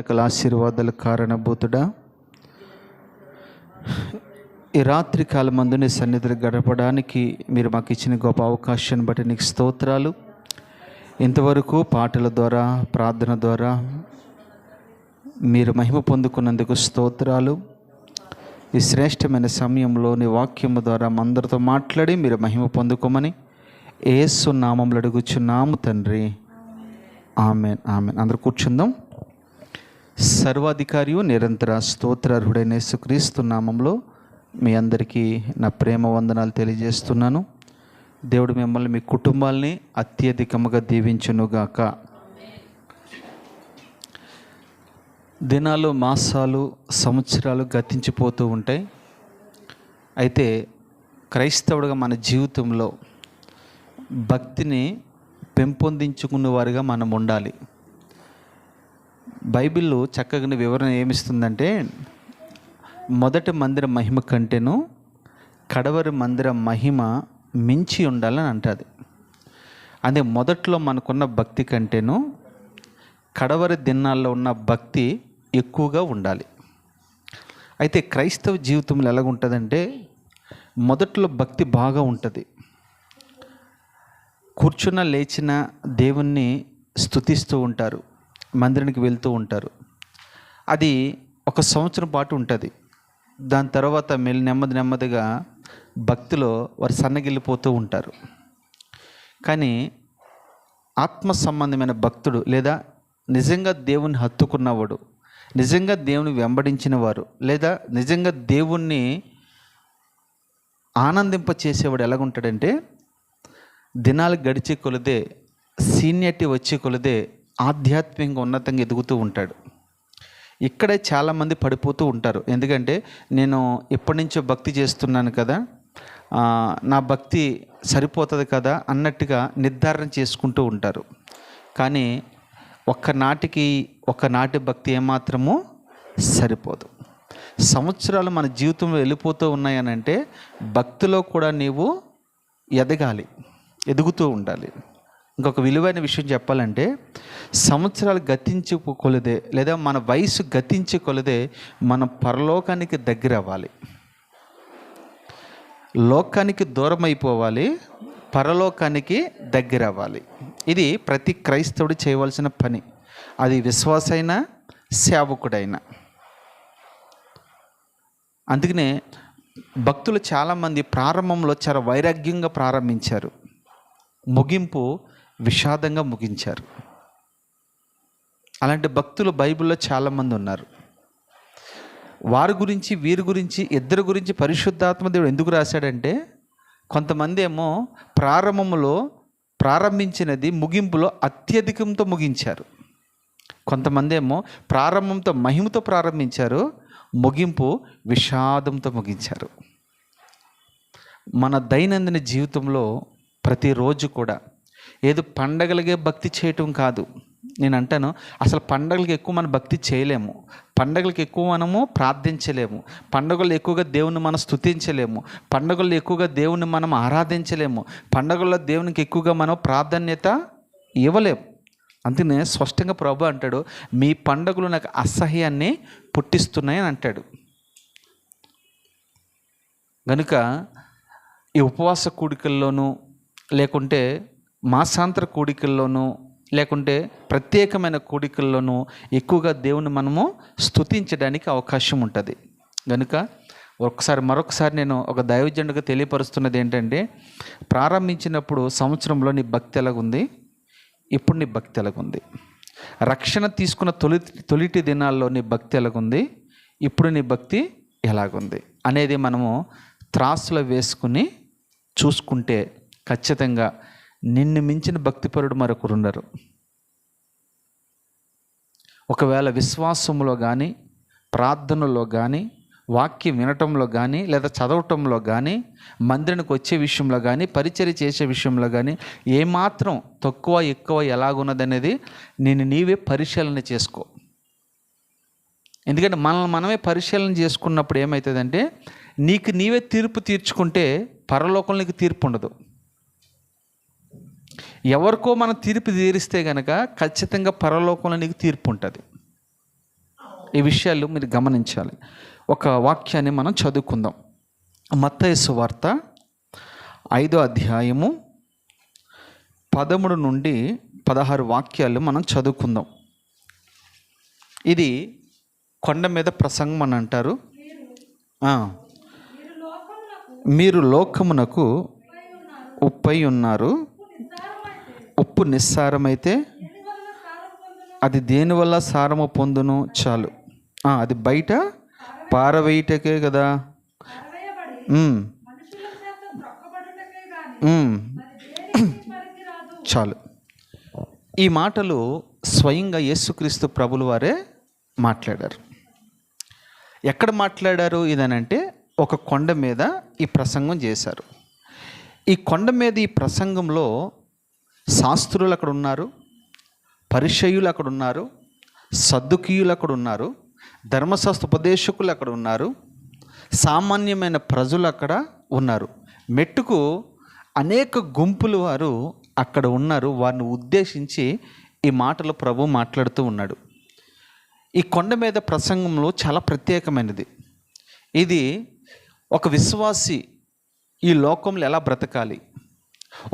సకల ఆశీర్వాదాల కారణభూతుడా, ఈ రాత్రి కాలమందు నీ సన్నిధిలో గడపడానికి మీరు మాకు ఇచ్చిన గొప్ప అవకాశాన్ని బట్టి నీకు స్తోత్రాలు. ఇంతవరకు పాటల ద్వారా, ప్రార్థన ద్వారా మీరు మహిమ పొందుకున్నందుకు స్తోత్రాలు. ఈ శ్రేష్టమైన సమయంలో నీ వాక్యము ద్వారా అందరితో మాట్లాడి మీరు మహిమ పొందుకోమని యేసు నామములో అడుగుచున్నాము తండ్రి, ఆమెన్ ఆమెన్. అందరూ కూర్చుందాం. సర్వాధికారియు నిరంతర స్తోత్రార్హుడైన యేసుక్రీస్తు నామంలో మీ అందరికీ నా ప్రేమ వందనాలు తెలియజేస్తున్నాను. దేవుడు మిమ్మల్ని, మీ కుటుంబాల్ని అత్యధికముగా దీవించునుగాక. దినాలు, మాసాలు, సంవత్సరాలు గతించిపోతూ ఉంటాయి. అయితే క్రైస్తవుడిగా మన జీవితంలో భక్తిని పెంపొందించుకునే వారిగా మనం ఉండాలి. బైబిల్లో చక్కగా వివరణ ఏమిస్తుందంటే, మొదటి మందిర మహిమ కంటేను కడవరి మందిర మహిమ మించి ఉండాలని అంటుంది. అదే మొదట్లో మనకున్న భక్తి కంటేను కడవరి దినాల్లో ఉన్న భక్తి ఎక్కువగా ఉండాలి. అయితే క్రైస్తవ జీవితంలో ఎలాగుంటుందంటే, మొదట్లో భక్తి బాగా ఉంటుంది. కూర్చున్న లేచిన దేవుణ్ణి స్తుతిస్తూ ఉంటారు, మందిరానికి వెళ్తూ ఉంటారు. అది ఒక సంవత్సరం పాటు ఉంటుంది. దాని తర్వాత నెమ్మదిగా భక్తిలో వారు సన్నగిల్లిపోతూ ఉంటారు. కానీ ఆత్మ సంబంధమైన భక్తుడు, లేదా నిజంగా దేవుణ్ణి హత్తుకున్నవాడు, నిజంగా దేవుని వెంబడించిన వారు, లేదా నిజంగా దేవుణ్ణి ఆనందింప చేసేవాడు ఎలాగుంటాడంటే, దినాలు గడిచే కొలదే, సీనియర్టీ వచ్చే కొలదే ఆధ్యాత్మికంగా ఉన్నతంగా ఎదుగుతూ ఉంటాడు. ఇక్కడే చాలామంది పడిపోతూ ఉంటారు. ఎందుకంటే నేను ఎప్పటి నుంచో భక్తి చేస్తున్నాను కదా, నా భక్తి సరిపోతుంది కదా అన్నట్టుగా నిర్ధారణ చేసుకుంటూ ఉంటారు. కానీ ఒక్కనాటి భక్తి ఏమాత్రము సరిపోదు. సంవత్సరాలు మన జీవితంలో వెళ్ళిపోతూ ఉన్నాయనంటే భక్తిలో కూడా నీవు ఎదుగుతూ ఉండాలి. ఇంకొక విలువైన విషయం చెప్పాలంటే, సంవత్సరాలు గతించి కొలదే, లేదా మన వయసు గతించి కొలదే మనం పరలోకానికి దగ్గర అవ్వాలి. లోకానికి దూరం అయిపోవాలి, పరలోకానికి దగ్గర అవ్వాలి. ఇది ప్రతి క్రైస్తవుడు చేయవలసిన పని. అది విశ్వాసైనా, సేవకుడైనా. అందుకనే భక్తులు చాలామంది ప్రారంభంలో చాలా వైరాగ్యంగా ప్రారంభించారు, ముగింపు విషాదంగా ముగించారు. అలాంటి భక్తులు బైబిల్లో చాలామంది ఉన్నారు. వీరి గురించి ఇద్దరు గురించి పరిశుద్ధాత్మ దేవుడు ఎందుకు రాశాడంటే, కొంతమంది ఏమో ప్రారంభంలో ప్రారంభించినది ముగింపులో అత్యధికంతో ముగించారు. కొంతమంది ఏమో ప్రారంభంతో మహిమతో ప్రారంభించారు, ముగింపు విషాదంతో ముగించారు. మన దైనందిన జీవితంలో ప్రతిరోజు కూడా ఏదో పండగలకే భక్తి చేయటం కాదు. నేను అంటాను, అసలు పండగలకి ఎక్కువ మనం భక్తి చేయలేము, పండగలకి ఎక్కువ మనము ప్రార్థించలేము, పండుగల్లో ఎక్కువగా దేవుని మనం స్తుతించలేము, పండుగల్లో ఎక్కువగా దేవుని మనం ఆరాధించలేము, పండుగల్లో దేవునికి ఎక్కువగా మనం ప్రాధాన్యత ఇవ్వలేము. అందుకనే స్పష్టంగా ప్రభు అంటాడు, మీ పండుగలు నాకు అసహ్యాన్ని పుట్టిస్తున్నాయి అని అంటాడు. కనుక ఈ ఉపవాస కూడికల్లోనూ, లేకుంటే మాసాంతర కూడికల్లోనూ, లేకుంటే ప్రత్యేకమైన కూడికల్లోనూ ఎక్కువగా దేవుని మనము స్తుతించడానికి అవకాశం ఉంటుంది. కనుక మరొకసారి నేను ఒక దైవజనుడిగా తెలియపరుస్తున్నది ఏంటంటే, ప్రారంభించినప్పుడు సంవత్సరంలో నీ భక్తి ఎలాగుంది, ఇప్పుడు నీ భక్తి ఎలాగుంది, రక్షణ తీసుకున్న తొలిటి దినాల్లో నీ భక్తి ఎలాగుంది, ఇప్పుడు నీ భక్తి ఎలాగుంది అనేది మనము త్రాసులో వేసుకుని చూసుకుంటే ఖచ్చితంగా నిన్ను మించిన భక్తిపరుడు మరొకరు ఉండరు. ఒకవేళ విశ్వాసంలో కానీ, ప్రార్థనలో కానీ, వాక్యం వినటంలో కానీ, లేదా చదవటంలో కానీ, మందిరానికి వచ్చే విషయంలో కానీ, పరిచర్య చేసే విషయంలో కానీ ఏమాత్రం తక్కువ ఎక్కువ ఎలాగున్నదనేది నీవే పరిశీలన చేసుకో. ఎందుకంటే మనమే పరిశీలన చేసుకున్నప్పుడు ఏమవుతుందంటే, నీకు నీవే తీర్పు తీర్చుకుంటే పరలోకంలో నీకు తీర్పు ఉండదు. ఎవరికో మనం తీర్పు తీరిస్తే కనుక ఖచ్చితంగా పరలోకంలో నీకు తీర్పు ఉంటుంది. ఈ విషయాలు మీరు గమనించాలి. ఒక వాక్యాన్ని మనం చదువుకుందాం. మత్తయి సువార్త 5వ అధ్యాయము 13 నుండి 16 వాక్యాలు మనం చదువుకుందాం. ఇది కొండ మీద ప్రసంగం అని అంటారు. మీరు లోకమునకు ఉప్పై ఉన్నారు. ఉప్పు నిస్సారమైతే అది దేనివల్ల సారము పొందును? చాలు, అది బయట పారవేయటకే కదా. చాలు. ఈ మాటలు స్వయంగా యేసుక్రీస్తు ప్రభుల వారే మాట్లాడారు. ఎక్కడ మాట్లాడారు ఇదనంటే ఒక కొండ మీద ఈ ప్రసంగం చేశారు. ఈ కొండ మీద ఈ ప్రసంగంలో శాస్త్రులు అక్కడ ఉన్నారు, పరిసయ్యులు అక్కడ ఉన్నారు, సద్దుకీయులు అక్కడ ఉన్నారు, ధర్మశాస్త్ర ఉపదేశకులు అక్కడ ఉన్నారు, సామాన్యమైన ప్రజలు అక్కడ ఉన్నారు. మెట్టుకు అనేక గుంపులు వారు అక్కడ ఉన్నారు. వారిని ఉద్దేశించి ఈ మాటలు ప్రభు మాట్లాడుతూ ఉన్నాడు. ఈ కొండ మీద ప్రసంగంలో చాలా ప్రత్యేకమైనది. ఇది ఒక విశ్వాసి ఈ లోకంలో ఎలా బ్రతకాలి,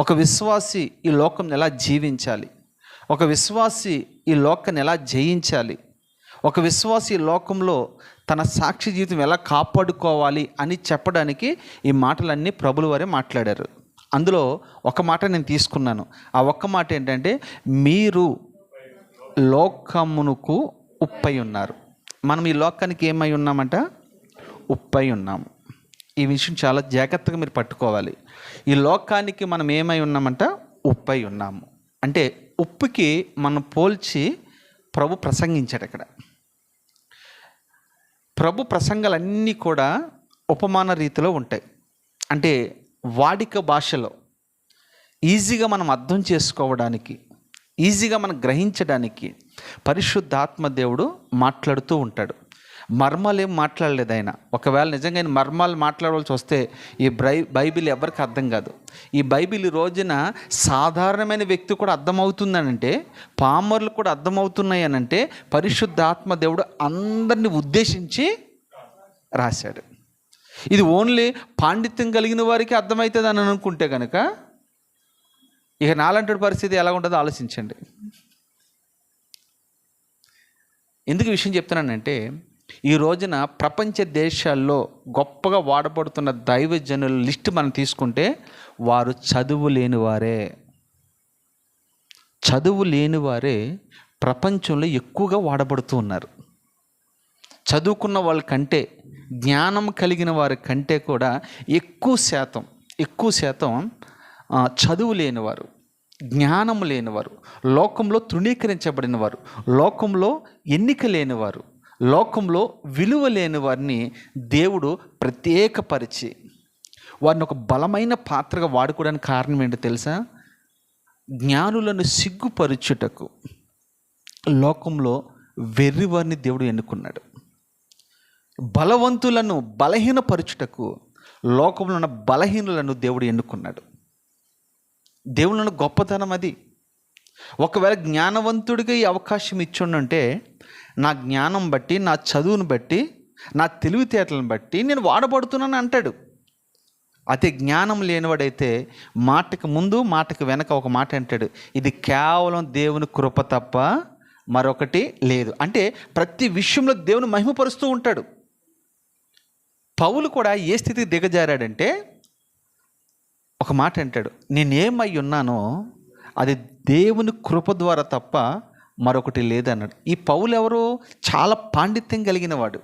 ఒక విశ్వాసి ఈ లోకంలో ఎలా జీవించాలి, ఒక విశ్వాసి ఈ లోకాన్ని ఎలా జయించాలి, ఒక విశ్వాసి ఈ లోకంలో తన సాక్షి జీవితం ఎలా కాపాడుకోవాలి అని చెప్పడానికి ఈ మాటలన్నీ ప్రభుల వారే మాట్లాడారు. అందులో ఒక మాట నేను తీసుకున్నాను. ఆ ఒక్క మాట ఏంటంటే, మీరు లోకమునకు ఉప్పై ఉన్నారు. మనం ఈ లోకానికి ఏమై ఉన్నామంట? ఉప్పై ఉన్నాము. ఈ విషయం చాలా జాగ్రత్తగా మీరు పట్టుకోవాలి. ఈ లోకానికి మనం ఏమై ఉన్నామంట? ఉప్పై ఉన్నాము. అంటే ఉప్పుకి మనం పోల్చి ప్రభు ప్రసంగించాడు. అక్కడ ప్రభు ప్రసంగాలన్నీ కూడా ఉపమాన రీతిలో ఉంటాయి. అంటే వాడిక భాషలో ఈజీగా మనం అర్థం చేసుకోవడానికి, ఈజీగా మనం గ్రహించడానికి పరిశుద్ధాత్మ దేవుడు మాట్లాడుతూ ఉంటాడు. మర్మాలు ఏం మాట్లాడలేదు ఆయన. ఒకవేళ నిజంగా ఆయన మర్మాలు మాట్లాడవలసి వస్తే ఈ బైబిల్ ఎవరికి అర్థం కాదు. ఈ బైబిల్ ఈ రోజున సాధారణమైన వ్యక్తి కూడా అర్థమవుతుందనంటే, పామరులు కూడా అర్థమవుతున్నాయి అనంటే పరిశుద్ధాత్మ దేవుడు అందరిని ఉద్దేశించి రాశాడు. ఇది ఓన్లీ పాండిత్యం కలిగిన వారికి అర్థమవుతుంది అని అనుకుంటే కనుక ఇక నాలంటి పరిస్థితి ఎలా ఉంటుందో ఆలోచించండి. ఎందుకు ఈ విషయం చెప్తున్నానంటే, ఈ రోజున ప్రపంచ దేశాల్లో గొప్పగా వాడబడుతున్న దైవజనుల లిస్ట్ మనం తీసుకుంటే వారు చదువు లేనివారే ప్రపంచంలో ఎక్కువగా వాడబడుతూ ఉన్నారు. చదువుకున్న వాళ్ళ కంటే, జ్ఞానం కలిగిన వారి కంటే కూడా ఎక్కువ శాతం చదువు లేనివారు, జ్ఞానం లేనివారు, లోకంలో తృణీకరించబడిన వారు, లోకంలో ఎన్నిక లేనివారు, లోకంలో విలువ లేని వారిని దేవుడు ప్రత్యేకపరిచి వారిని ఒక బలమైన పాత్రగా వాడుకోవడానికి కారణం ఏంటో తెలుసా? జ్ఞానులను సిగ్గుపరుచుటకు లోకంలో వెర్రివారిని దేవుడు ఎన్నుకున్నాడు. బలవంతులను బలహీనపరచుటకు లోకంలో ఉన్న బలహీనులను దేవుడు ఎన్నుకున్నాడు. దేవుళ్ళను గొప్పతనం అది. ఒకవేళ జ్ఞానవంతుడిగా ఈ అవకాశం ఇచ్చుండంటే, నా జ్ఞానం బట్టి, నా చదువును బట్టి, నా తెలివితేటలను బట్టి నేను వాడబడుతున్నాను అంటాడు. అదే జ్ఞానం లేనివాడైతే మాటకు ముందు మాటకు వెనక ఒక మాట అంటాడు, ఇది కేవలం దేవుని కృప తప్ప మరొకటి లేదు. అంటే ప్రతి విషయంలో దేవుని మహిమపరుస్తూ ఉంటాడు. పౌలు కూడా ఏ స్థితికి దిగజారాడంటే ఒక మాట అంటాడు, నేనేమై ఉన్నానో అది దేవుని కృప ద్వారా తప్ప మరొకటి లేదన్నాడు. ఈ పౌలు ఎవరు? చాలా పాండిత్యం కలిగిన వాడు.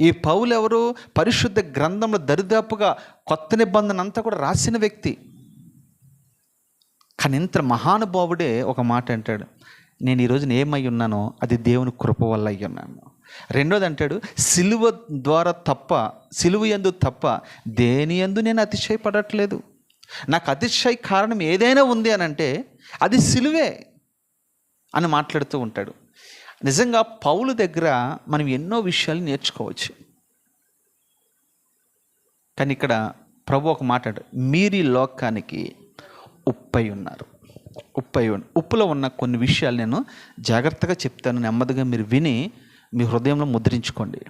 ఈ పౌలు ఎవరు? పరిశుద్ధ గ్రంథంలో దరిదాపుగా కొత్త నిబంధన అంతా కూడా రాసిన వ్యక్తి. కానీ ఇంత మహానుభావుడే ఒక మాట అంటాడు, నేను ఈరోజు ఏమై ఉన్నానో అది దేవుని కృప వల్ల అయ్యి ఉన్నాను. రెండోది అంటాడు, సిలువ ద్వారా తప్ప, సిలువ యందు తప్ప దేని యందు నేను అతిశయపడట్లేదు. నాకు అతిశయ కారణం ఏదైనా ఉంది అని అంటే అది సిలువే అని మాట్లాడుతూ ఉంటాడు. నిజంగా పౌలు దగ్గర మనం ఎన్నో విషయాలు నేర్చుకోవచ్చు. కానీ ఇక్కడ ప్రభు ఒక మాట అంటాడు, మీరు ఈ లోకానికి ఉప్పై ఉన్నారు. ఉప్పులో ఉన్న కొన్ని విషయాలు నేను జాగ్రత్తగా చెప్తాను, నెమ్మదిగా మీరు విని మీ హృదయంలో ముద్రించుకోండి.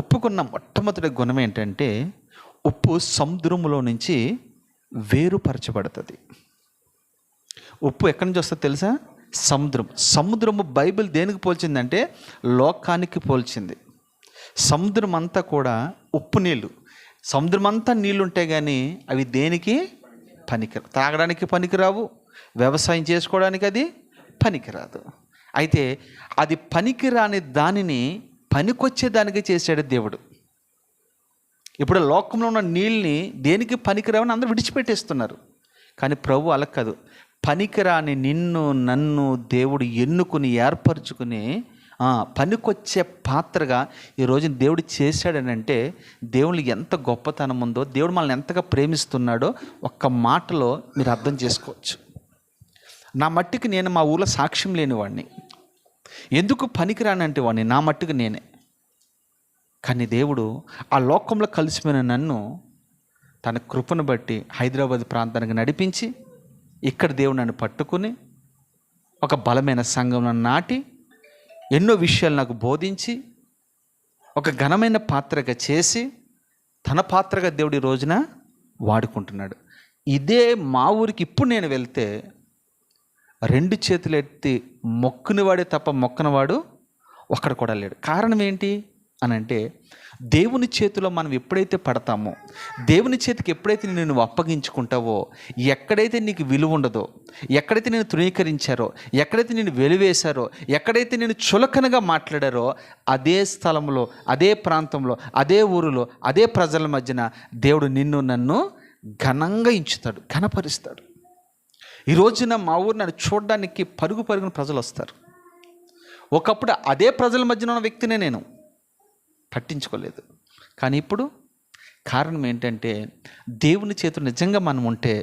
ఉప్పుకున్న మొట్టమొదటి గుణం ఏంటంటే, ఉప్పు సముద్రములో నుంచి వేరుపరచబడుతుంది. ఉప్పు ఎక్కడి నుంచి వస్తుందో తెలుసా? సముద్రము బైబిల్ దేనికి పోల్చిందంటే లోకానికి పోల్చింది. సముద్రం అంతా కూడా ఉప్పు నీళ్ళు. సముద్రం అంతా నీళ్ళు ఉంటాయి కానీ అవి దేనికి పనికిరావు. తాగడానికి పనికిరావు, వ్యవసాయం చేసుకోవడానికి అది పనికిరాదు. అయితే అది పనికిరాని దానిని పనికొచ్చే దానికి చేశాడు దేవుడు. ఇప్పుడు లోకంలో ఉన్న నీళ్ళని దేనికి పనికిరావని అందరూ విడిచిపెట్టేస్తున్నారు. కానీ ప్రభు అలా కాదు. పనికిరాని నిన్ను నన్ను దేవుడు ఎన్నుకుని ఏర్పరచుకుని పనికొచ్చే పాత్రగా ఈరోజు దేవుడు చేశాడనంటే దేవుళ్ళు ఎంత గొప్పతనం ఉందో, దేవుడు మనల్ని ఎంతగా ప్రేమిస్తున్నాడో ఒక్క మాటలో మీరు అర్థం చేసుకోవచ్చు. నా మట్టికి నేను మా ఊళ్ళో సాక్ష్యం లేనివాడిని, ఎందుకు పనికిరానంటే వాడిని నా మట్టుకు నేనే. కానీ దేవుడు ఆ లోకంలో కలిసిపోయిన నన్ను తన కృపను బట్టి హైదరాబాద్ ప్రాంతానికి నడిపించి, ఇక్కడ దేవుడు నన్ను పట్టుకుని ఒక బలమైన సంఘంలో నాటి ఎన్నో విషయాలు నాకు బోధించి ఒక ఘనమైన పాత్రగా చేసి తన పాత్రగా దేవుడు ఈ రోజున వాడుకుంటున్నాడు. ఇదే మా ఊరికి ఇప్పుడు నేను వెళ్తే 2 చేతులు ఎత్తి మొక్కునివాడే తప్ప మొక్కనివాడు ఒక్కడ కూడా లేడు. కారణం ఏంటి అని అంటే, దేవుని చేతిలో మనం ఎప్పుడైతే పడతామో, దేవుని చేతికి ఎప్పుడైతే నేను అప్పగించుకుంటావో, ఎక్కడైతే నీకు విలువ ఉండదో, ఎక్కడైతే నేను తృణీకరించారో, ఎక్కడైతే నేను వెలివేశారో, ఎక్కడైతే నేను చులకనగా మాట్లాడారో, అదే స్థలంలో, అదే ప్రాంతంలో, అదే ఊరిలో, అదే ప్రజల మధ్యన దేవుడు నిన్ను నన్ను ఘనంగా ఎంచుతాడు, ఘనపరుస్తాడు. ఈ రోజున మా ఊరు నన్ను చూడడానికి పరుగున ప్రజలు వస్తారు. ఒకప్పుడు అదే ప్రజల మధ్యన ఉన్న వ్యక్తినే నేను పట్టించుకోలేదు. కానీ ఇప్పుడు కారణం ఏంటంటే, దేవుని చేతులు నిజంగా మనం ఉంటే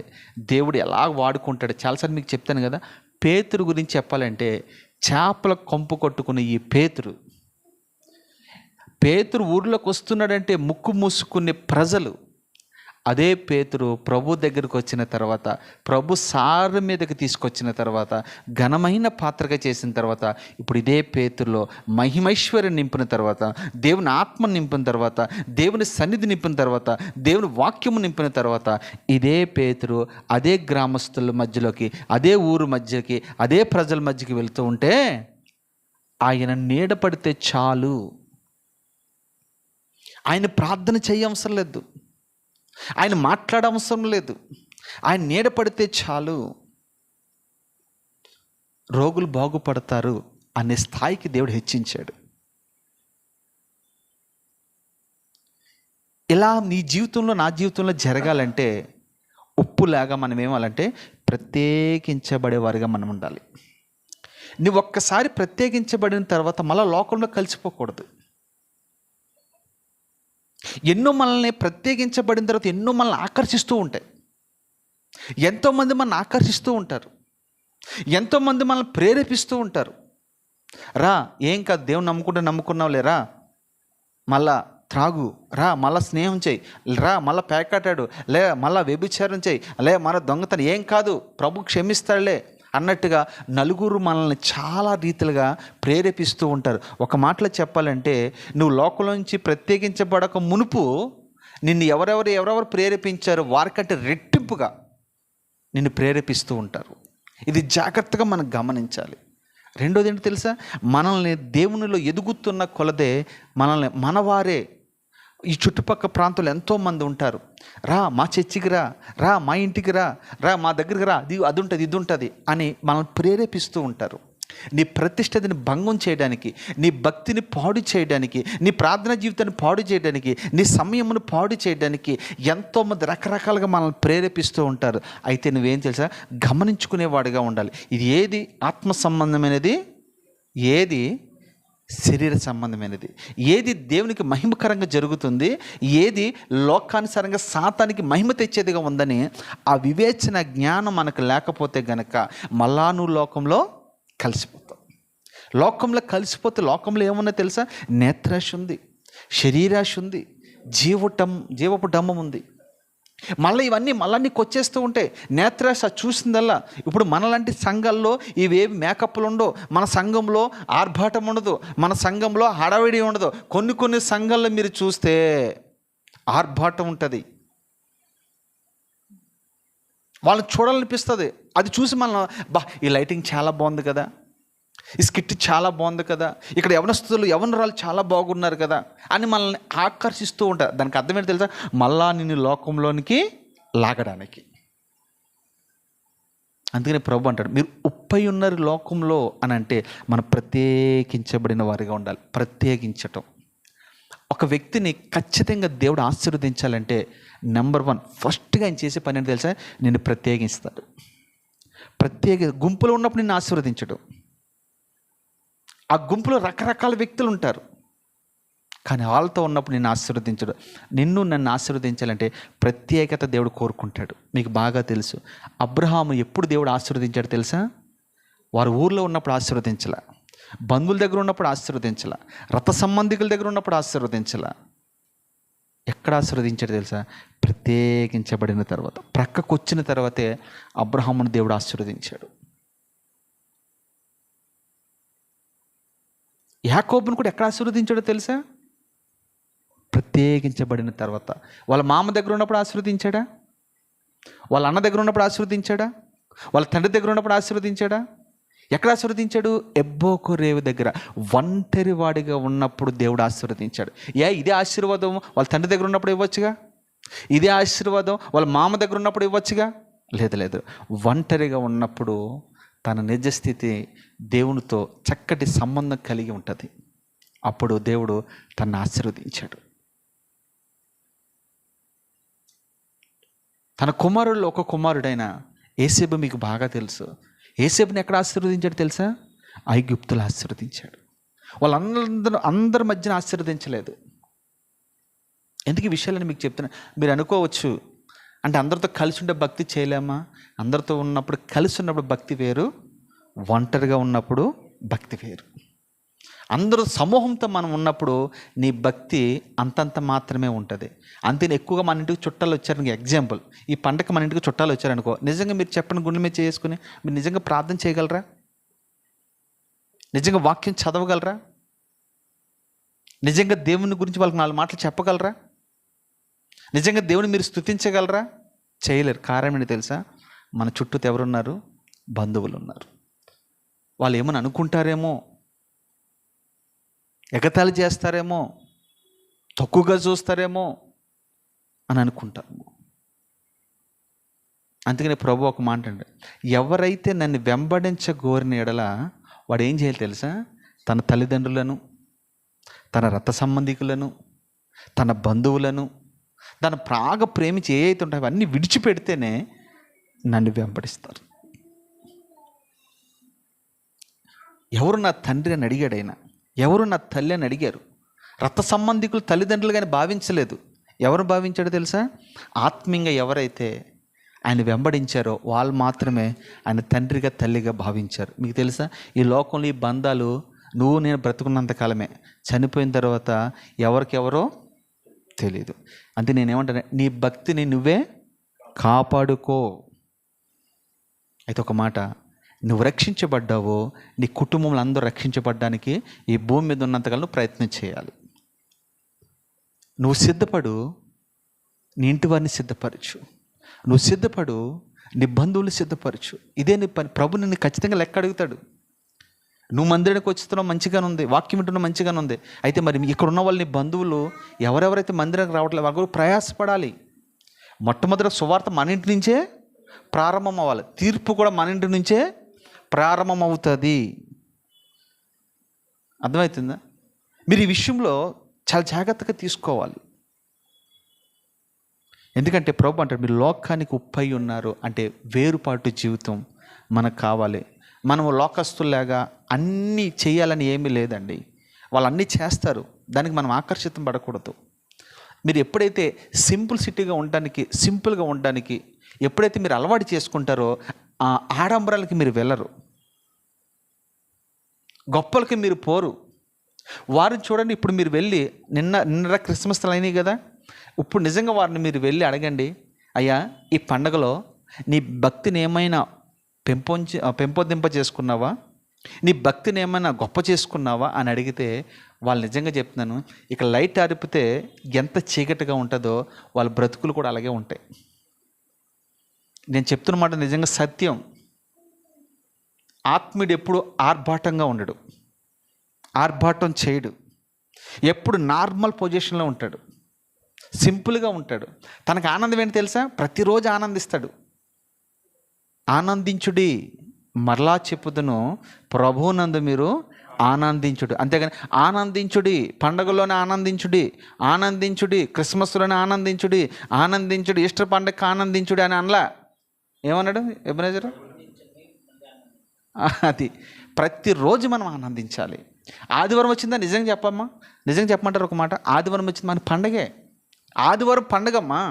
దేవుడు ఎలా వాడుకుంటాడు. చాలాసార్లు మీకు చెప్తాను కదా, పేతురు గురించి చెప్పాలంటే, చేపల కొంపు కొట్టుకున్న ఈ పేతురు ఊర్లోకి వస్తున్నాడంటే ముక్కు మూసుకునే ప్రజలు. అదే పేతురు ప్రభు దగ్గరికి వచ్చిన తర్వాత, ప్రభు సారు మీదకి తీసుకొచ్చిన తర్వాత, ఘనమైన పాత్రగా చేసిన తర్వాత, ఇప్పుడు ఇదే పేతురులో మహిమైశ్వర్యం నింపిన తర్వాత, దేవుని ఆత్మ నింపిన తర్వాత, దేవుని సన్నిధి నింపిన తర్వాత, దేవుని వాక్యము నింపిన తర్వాత, ఇదే పేతురు అదే గ్రామస్తుల మధ్యలోకి, అదే ఊరు మధ్యకి, అదే ప్రజల మధ్యకి వెళ్తూ ఉంటే ఆయన నీడ పడితే చాలు. ఆయన ప్రార్థన చేయవసరం లేదు, ఆయన మాట్లాడవసరం లేదు, ఆయన నీడ పడితే చాలు రోగులు బాగుపడతారు అనే స్థాయికి దేవుడు హెచ్చించాడు. ఇలా నీ జీవితంలో, నా జీవితంలో జరగాలంటే ఉప్పులాగా మనం ఏమాలంటే ప్రత్యేకించబడేవారిగా మనం ఉండాలి. నువ్వు ఒక్కసారి ప్రత్యేకించబడిన తర్వాత మళ్ళీ లోకంలో కలిసిపోకూడదు. ఎన్నో మనల్ని ప్రత్యేకించబడిన తర్వాత ఎన్నో మనల్ని ఆకర్షిస్తూ ఉంటాయి. ఎంతోమంది మనల్ని ఆకర్షిస్తూ ఉంటారు, ఎంతోమంది మనల్ని ప్రేరేపిస్తూ ఉంటారు. రా, ఏం కాదు, దేవుని నమ్ముకున్నావు లేరా, మళ్ళా త్రాగు, రా మళ్ళా స్నేహం చేయి, రా మళ్ళీ పేకాటాడు, లే మళ్ళా వ్యభిచారం చేయి, లే మన దొంగతనం, ఏం కాదు ప్రభు క్షమిస్తాడులే అన్నట్టుగా నలుగురు మనల్ని చాలా రీతిలుగా ప్రేరేపిస్తూ ఉంటారు. ఒక మాటలో చెప్పాలంటే, నువ్వు లోకంలోంచి ప్రత్యేకించబడక మునుపు నిన్ను ఎవరెవరు ప్రేరేపించారో వారికంటే రెట్టింపుగా నిన్ను ప్రేరేపిస్తూ ఉంటారు. ఇది జాగ్రత్తగా మనం గమనించాలి. రెండోది ఏంటి తెలుసా, మనల్ని దేవునిలో ఎదుగుతున్న కొలదే మనల్ని మనవారే ఈ చుట్టుపక్కల ప్రాంతంలో ఎంతోమంది ఉంటారు. రా మా చర్చికి రా మా ఇంటికి రా మా దగ్గరికి రా, అది ఉంటుంది ఇది ఉంటుంది అని మనల్ని ప్రేరేపిస్తూ ఉంటారు. నీ ప్రతిష్టతని భంగం చేయడానికి, నీ భక్తిని పాడు చేయడానికి, నీ ప్రార్థనా జీవితాన్ని పాడు చేయడానికి, నీ సమయమును పాడు చేయడానికి ఎంతోమంది రకరకాలుగా మనల్ని ప్రేరేపిస్తూ ఉంటారు. అయితే నువ్వేం తెలుసా, గమనించుకునేవాడిగా ఉండాలి. ఇది ఏది ఆత్మ సంబంధమైనది, ఏది శరీర సంబంధమైనది, ఏది దేవునికి మహిమకరంగా జరుగుతుంది, ఏది లోకానుసారంగా సాతానికి మహిమ తెచ్చేదిగా ఉందని ఆ వివేచన జ్ఞానం మనకు లేకపోతే గనక మళ్ళా నువ్వు లోకంలో కలిసిపోతావు. లోకంలో కలిసిపోతే లోకంలో ఏమున్నా తెలుసా, నేత్రాశ ఉంది, శరీరాశ ఉంది, జీవపు డమ్మం ఉంది. మళ్ళీ ఇవన్నీ మళ్ళీ నీకు వచ్చేస్తూ ఉంటాయి. నేత్రాశ చూసిందల్లా. ఇప్పుడు మనలాంటి సంఘాల్లో ఇవేవి మేకప్లు ఉండవు, మన సంఘంలో ఆర్భాటం ఉండదు, మన సంఘంలో హడావిడి ఉండదు. కొన్ని సంఘాల్లో మీరు చూస్తే ఆర్భాటం ఉంటుంది, వాళ్ళని చూడాలనిపిస్తుంది. అది చూసి మనం ఈ లైటింగ్ చాలా బాగుంది కదా, ఈ స్కిట్ చాలా బాగుంది కదా, ఇక్కడ యవనరాలు చాలా బాగున్నారు కదా అని మనల్ని ఆకర్షిస్తూ ఉంటారు. దానికి అర్థం ఏంటి తెలుసా? మళ్ళా నిన్ను లోకంలోనికి లాగడానికి. అందుకని ప్రభు అంటాడు, మీరు ఉప్పై ఉన్నారు లోకంలో అని అంటే మనం ప్రత్యేకించబడిన వారిగా ఉండాలి. ప్రత్యేకించటం. ఒక వ్యక్తిని ఖచ్చితంగా దేవుడు ఆశీర్వదించాలంటే నెంబర్ 1 ఫస్ట్గా ఆయన చేసే పని ఏంటి తెలుసా? నిన్ను ప్రత్యేకిస్తాడు. గుంపులో ఉన్నప్పుడు నిన్ను ఆశీర్వదించడు. ఆ గుంపులో రకరకాల వ్యక్తులు ఉంటారు, కానీ వాళ్ళతో ఉన్నప్పుడు నిన్ను ఆశీర్వదించడు. నన్ను ఆశీర్వదించాలంటే ప్రత్యేకత దేవుడు కోరుకుంటాడు. మీకు బాగా తెలుసు, అబ్రహాము ఎప్పుడు దేవుడు ఆశీర్వదించాడు తెలుసా? వారు ఊర్లో ఉన్నప్పుడు ఆశీర్వదించాల, బంధువుల దగ్గర ఉన్నప్పుడు ఆశీర్వదించాల, రథ సంబంధికుల దగ్గర ఉన్నప్పుడు ఆశీర్వదించాల. ఎక్కడ ఆశీర్వదించాడు తెలుసా? ప్రత్యేకించబడిన తర్వాత, ప్రక్కకు వచ్చిన తర్వాతే అబ్రహామును దేవుడు ఆశీర్వదించాడు. యాకోబును కూడా ఎక్కడ ఆశీర్వదించాడో తెలుసా? ప్రత్యేకించబడిన తర్వాత. వాళ్ళ మామ దగ్గర ఉన్నప్పుడు ఆశీర్వదించాడా? వాళ్ళ అన్న దగ్గర ఉన్నప్పుడు ఆశీర్వదించాడా? వాళ్ళ తండ్రి దగ్గర ఉన్నప్పుడు ఆశీర్వదించాడా? ఎక్కడ ఆశీర్వదించాడు? ఎబ్బోకు రేవు దగ్గర ఒంటరి వాడిగా ఉన్నప్పుడు దేవుడు ఆశీర్వదించాడు. ఇదే ఆశీర్వాదం వాళ్ళ తండ్రి దగ్గర ఉన్నప్పుడు ఇవ్వచ్చుగా? ఇదే ఆశీర్వాదం వాళ్ళ మామ దగ్గర ఉన్నప్పుడు ఇవ్వచ్చుగా? లేదు. ఒంటరిగా ఉన్నప్పుడు తన నిజస్థితి దేవునితో చక్కటి సంబంధం కలిగి ఉంటుంది. అప్పుడు దేవుడు తనను ఆశీర్వదించాడు. తన కుమారుల్లో ఒక కుమారుడైన యోసేపు మీకు బాగా తెలుసు. యోసేపుని ఎక్కడ ఆశీర్వదించాడు తెలుసా? ఐగుప్తులు ఆశీర్వదించాడు. అందరి మధ్యన ఆశీర్వదించలేదు. ఎందుకు ఈ విషయాలని మీకు చెప్తున్నా? మీరు అనుకోవచ్చు, అంటే అందరితో కలిసి ఉండే భక్తి చేయలేమా? అందరితో ఉన్నప్పుడు కలిసి ఉన్నప్పుడు భక్తి వేరు, ఒంటరిగా ఉన్నప్పుడు భక్తి వేరు. అందరూ సమూహంతో మనం ఉన్నప్పుడు నీ భక్తి అంతంత మాత్రమే ఉంటుంది. అంతే. ఎక్కువగా మన ఇంటికి చుట్టాలు వచ్చారు, ఎగ్జాంపుల్ ఈ పండగకి మన ఇంటికి చుట్టాలు వచ్చారనుకో, నిజంగా మీరు చెప్పండి, గుండె మీద చేసుకుని మీరు నిజంగా ప్రార్థన చేయగలరా? నిజంగా వాక్యం చదవగలరా? నిజంగా దేవుని గురించి వాళ్ళకి 4 మాటలు చెప్పగలరా? నిజంగా దేవుని మీరు స్తుతించగలరా? చేయలేరు. కారణం ఏంటి తెలుసా? మన చుట్టూ ఎవరున్నారు? బంధువులు ఉన్నారు. వాళ్ళు ఏమని అనుకుంటారేమో, ఎగతాళి చేస్తారేమో, తక్కువగా చూస్తారేమో అని అనుకుంటారు. అందుకని ప్రభు ఒక మాట అండి, ఎవరైతే నన్ను వెంబడించగోరిన ఎడల వాడు ఏం చేయాలి తెలుసా? తన తల్లిదండ్రులను, తన రక్త సంబంధికులను, తన బంధువులను, తను బాగా ప్రేమించి ఏ అయితే ఉంటాయో అవన్నీ విడిచిపెడితేనే నన్ను వెంబడిస్తారు. ఎవరు నా తండ్రి అని అడిగాడు ఆయన. ఎవరు నా తల్లి అని అడిగారు. రక్త సంబంధికులు తల్లిదండ్రులు కానీ భావించలేదు. ఎవరు భావించాడో తెలుసా? ఆత్మీయంగా ఎవరైతే ఆయన వెంబడించారో వాళ్ళు మాత్రమే ఆయన తండ్రిగా తల్లిగా భావించారు. మీకు తెలుసా, ఈ లోకంలో ఈ బంధాలు నువ్వు నేను బ్రతుకున్నంత కాలమే, చనిపోయిన తర్వాత ఎవరికెవరో తెలీదు. అంతే. నేనేమంటాను, నీ భక్తిని నువ్వే కాపాడుకో. అయితే ఒక మాట, నువ్వు రక్షించబడ్డావో నీ కుటుంబంలో అందరూ రక్షించబడ్డానికి ఈ భూమి మీద ఉన్నంతకాలం నువ్వు ప్రయత్నం చేయాలి. నువ్వు సిద్ధపడు, నీ ఇంటి వారిని సిద్ధపరచు. నువ్వు సిద్ధపడు, నీ బంధువులు సిద్ధపరచు. ఇదే నీ పని. ప్రభు నిన్ను ఖచ్చితంగా లెక్క అడుగుతాడు. నువ్వు మందిరానికి వచ్చుతున్నావు, మంచిగానే ఉంది, వాక్యం వింటున్నావు, మంచిగానే ఉంది. అయితే మరి ఇక్కడ ఉన్న వాళ్ళు నీ బంధువులు ఎవరెవరైతే మందిరానికి రావట్లేదు వాళ్ళు కూడా ప్రయాసపడాలి. మొట్టమొదటి సువార్త మన ఇంటి నుంచే ప్రారంభం అవ్వాలి. తీర్పు కూడా మన ఇంటి నుంచే ప్రారంభం అవుతుంది. అర్థమవుతుందా? మీరు ఈ విషయంలో చాలా జాగ్రత్తగా తీసుకోవాలి. ఎందుకంటే ప్రభు అంటారు, మీరు లోకానికి ఉప్పై ఉన్నారు అంటే వేరుపాటు జీవితం మనకు కావాలి. మనము లోకస్తుల్లాగా అన్నీ చేయాలని ఏమీ లేదండి. వాళ్ళు అన్నీ చేస్తారు, దానికి మనం ఆకర్షితం పడకూడదు. మీరు ఎప్పుడైతే సింపుల్గా ఉండడానికి ఎప్పుడైతే మీరు అలవాటు చేసుకుంటారో ఆ ఆడంబరాలకి మీరు వెళ్ళరు, గొప్పలకి మీరు పోరు. వారిని చూడండి, ఇప్పుడు మీరు వెళ్ళి నిన్న క్రిస్మస్ అయినాయి కదా, ఇప్పుడు నిజంగా వారిని మీరు వెళ్ళి అడగండి, అయ్యా ఈ పండగలో నీ భక్తిని ఏమైనా పెంపొందింప చేసుకున్నావా, నీ భక్తిని ఏమైనా గొప్ప చేసుకున్నావా అని అడిగితే వాళ్ళు నిజంగా చెప్తున్నాను, ఇక లైట్ ఆరిపితే ఎంత చీకటిగా ఉంటుందో వాళ్ళ బ్రతుకులు కూడా అలాగే ఉంటాయి. నేను చెప్తున్నమాట నిజంగా సత్యం. ఆత్మీయుడు ఎప్పుడు ఆర్భాటంగా ఉండడు, ఆర్భాటం చేయడు, ఎప్పుడు నార్మల్ పొజిషన్లో ఉంటాడు, సింపుల్గా ఉంటాడు. తనకు ఆనందం ఏంటి తెలుసా? ప్రతిరోజు ఆనందిస్తాడు. ఆనందించుడి, మరలా చెప్పుదును, ప్రభువునందు మీరు ఆనందించుడు. అంతేగాని ఆనందించుడి, పండగలోనే ఆనందించుడి, ఆనందించుడి, క్రిస్మస్లోనే ఆనందించుడి, ఆనందించుడి, ఈస్టర్ పండగకి ఆనందించుడి అని అనలా. ఏమన్నాడు ఎబెనెజరు? అది ప్రతిరోజు మనం ఆనందించాలి. ఆదివారం వచ్చిందా? నిజంగా చెప్పమ్మా, నిజంగా చెప్పమంటారు ఒక మాట, ఆదివారం వచ్చింది మన పండగే. ఆదివారం పండగమ్మా.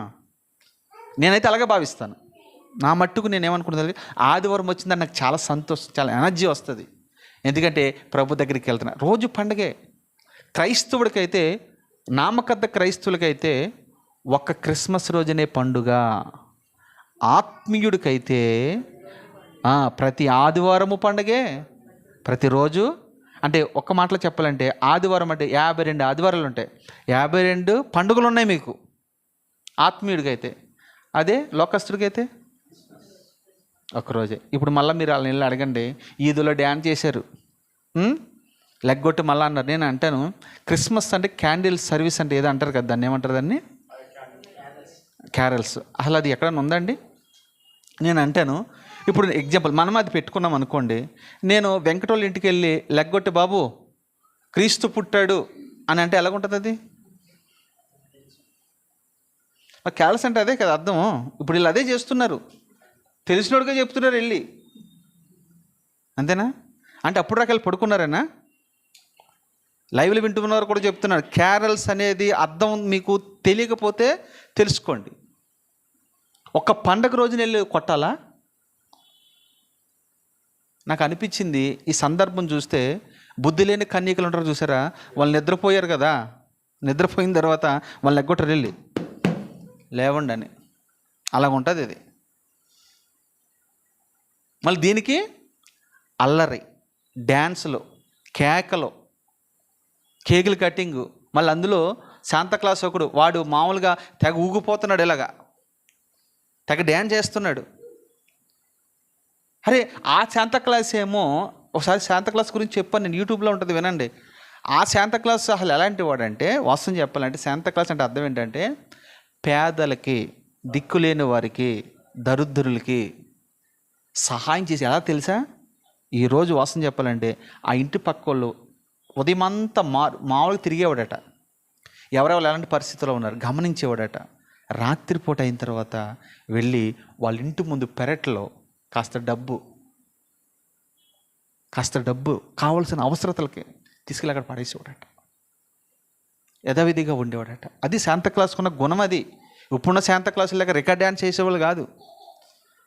నేనైతే అలాగే భావిస్తాను. నా మట్టుకు నేను ఏమనుకుంటుంది, ఆదివారం వచ్చిందని నాకు చాలా సంతోషం, చాలా ఎనర్జీ వస్తుంది. ఎందుకంటే ప్రభు దగ్గరికి వెళ్తున్నా. రోజు పండగే. క్రైస్తవుడికైతే, నామకద్ద క్రైస్తవులకైతే ఒక్క క్రిస్మస్ రోజునే పండుగ. ఆత్మీయుడికైతే ప్రతి ఆదివారము పండగే, ప్రతిరోజు. అంటే ఒక్క మాటలో చెప్పాలంటే ఆదివారం అంటే 52 ఆదివారాలు ఉంటాయి, 52 పండుగలు ఉన్నాయి మీకు ఆత్మీయుడికైతే. అదే లోకస్తుడికైతే ఒకరోజే. ఇప్పుడు మళ్ళీ మీరు వాళ్ళని వెళ్ళి అడగండి, ఈదులో డ్యాన్స్ చేశారు, లెగ్గొట్టి మళ్ళీ అన్నారు. నేను అంటాను, క్రిస్మస్ అంటే క్యాండిల్ సర్వీస్ అంటే ఏదో అంటారు కదా, దాన్ని ఏమంటారు? దాన్ని క్యారల్స్. అసలు అది ఎక్కడన్నా ఉందండి? నేను అంటాను, ఇప్పుడు ఎగ్జాంపుల్ మనం అది పెట్టుకున్నాం అనుకోండి, నేను వెంకటోళ్ళ ఇంటికి వెళ్ళి లెగ్గొట్టి బాబు క్రీస్తు పుట్టాడు అని అంటే ఎలాగుంటుంది అది? క్యారల్స్ అంటే అదే కదా అర్థం. ఇప్పుడు వీళ్ళు అదే చేస్తున్నారు, తెలిసినోడుగా చెప్తున్నారు వెళ్ళి, అంతేనా? అంటే అప్పుడు రకాలు పడుకున్నారేనా? లైవ్లో వింటున్నవారు కూడా చెప్తున్నారు. క్యారల్స్ అనేది అర్థం మీకు తెలియకపోతే తెలుసుకోండి. ఒక పండగ రోజున వెళ్ళి కొట్టాలా? నాకు అనిపించింది ఈ సందర్భం చూస్తే, బుద్ధి లేని కన్యకలు ఉంటారు చూసారా, వాళ్ళు నిద్రపోయారు కదా, నిద్రపోయిన తర్వాత వాళ్ళు ఎగ్గొట్టరు వెళ్ళి లేవండి అని. అలాగ ఉంటుంది ఇది. మళ్ళీ దీనికి అల్లరి, డ్యాన్సులు, కేకలు, కేకులు కట్టింగు. మళ్ళీ అందులో శాంతాక్లాస్ ఒకడు, వాడు మామూలుగా తెగ ఊగిపోతున్నాడు, ఇలాగా తెగ డ్యాన్స్ చేస్తున్నాడు. అరే ఆ శాంతాక్లాస్ ఏమో, ఒకసారి శాంతాక్లాస్ గురించి చెప్పాను నేను, యూట్యూబ్లో ఉంటుంది వినండి. ఆ శాంతాక్లాస్ అసలు ఎలాంటి వాడంటే, వాస్తవం చెప్పాలంటే శాంతాక్లాస్ అంటే అర్థం ఏంటంటే, పేదలకి, దిక్కులేని వారికి, దరిద్రులకి సహాయం చేసి, ఎలా తెలుసా? ఈరోజు వాస్తవం చెప్పాలంటే ఆ ఇంటి పక్క వాళ్ళు ఉదయమంతా మామూలుగా తిరిగేవాడట, ఎవరెవరు ఎలాంటి పరిస్థితుల్లో ఉన్నారు గమనించేవాడట. రాత్రిపూట అయిన తర్వాత వెళ్ళి వాళ్ళ ఇంటి ముందు పెరట్లో కాస్త డబ్బు కావాల్సిన అవసరతలకి తీసుకెళ్ళి అక్కడ పడేసేవాడట. యథావిధిగా ఉండేవాడట. అది శాంతాక్లాస్కున్న గుణం. అది ఇప్పుడున్న శాంతాక్లాస్ లేక రికార్డ్ డ్యాన్స్ చేసేవాళ్ళు కాదు.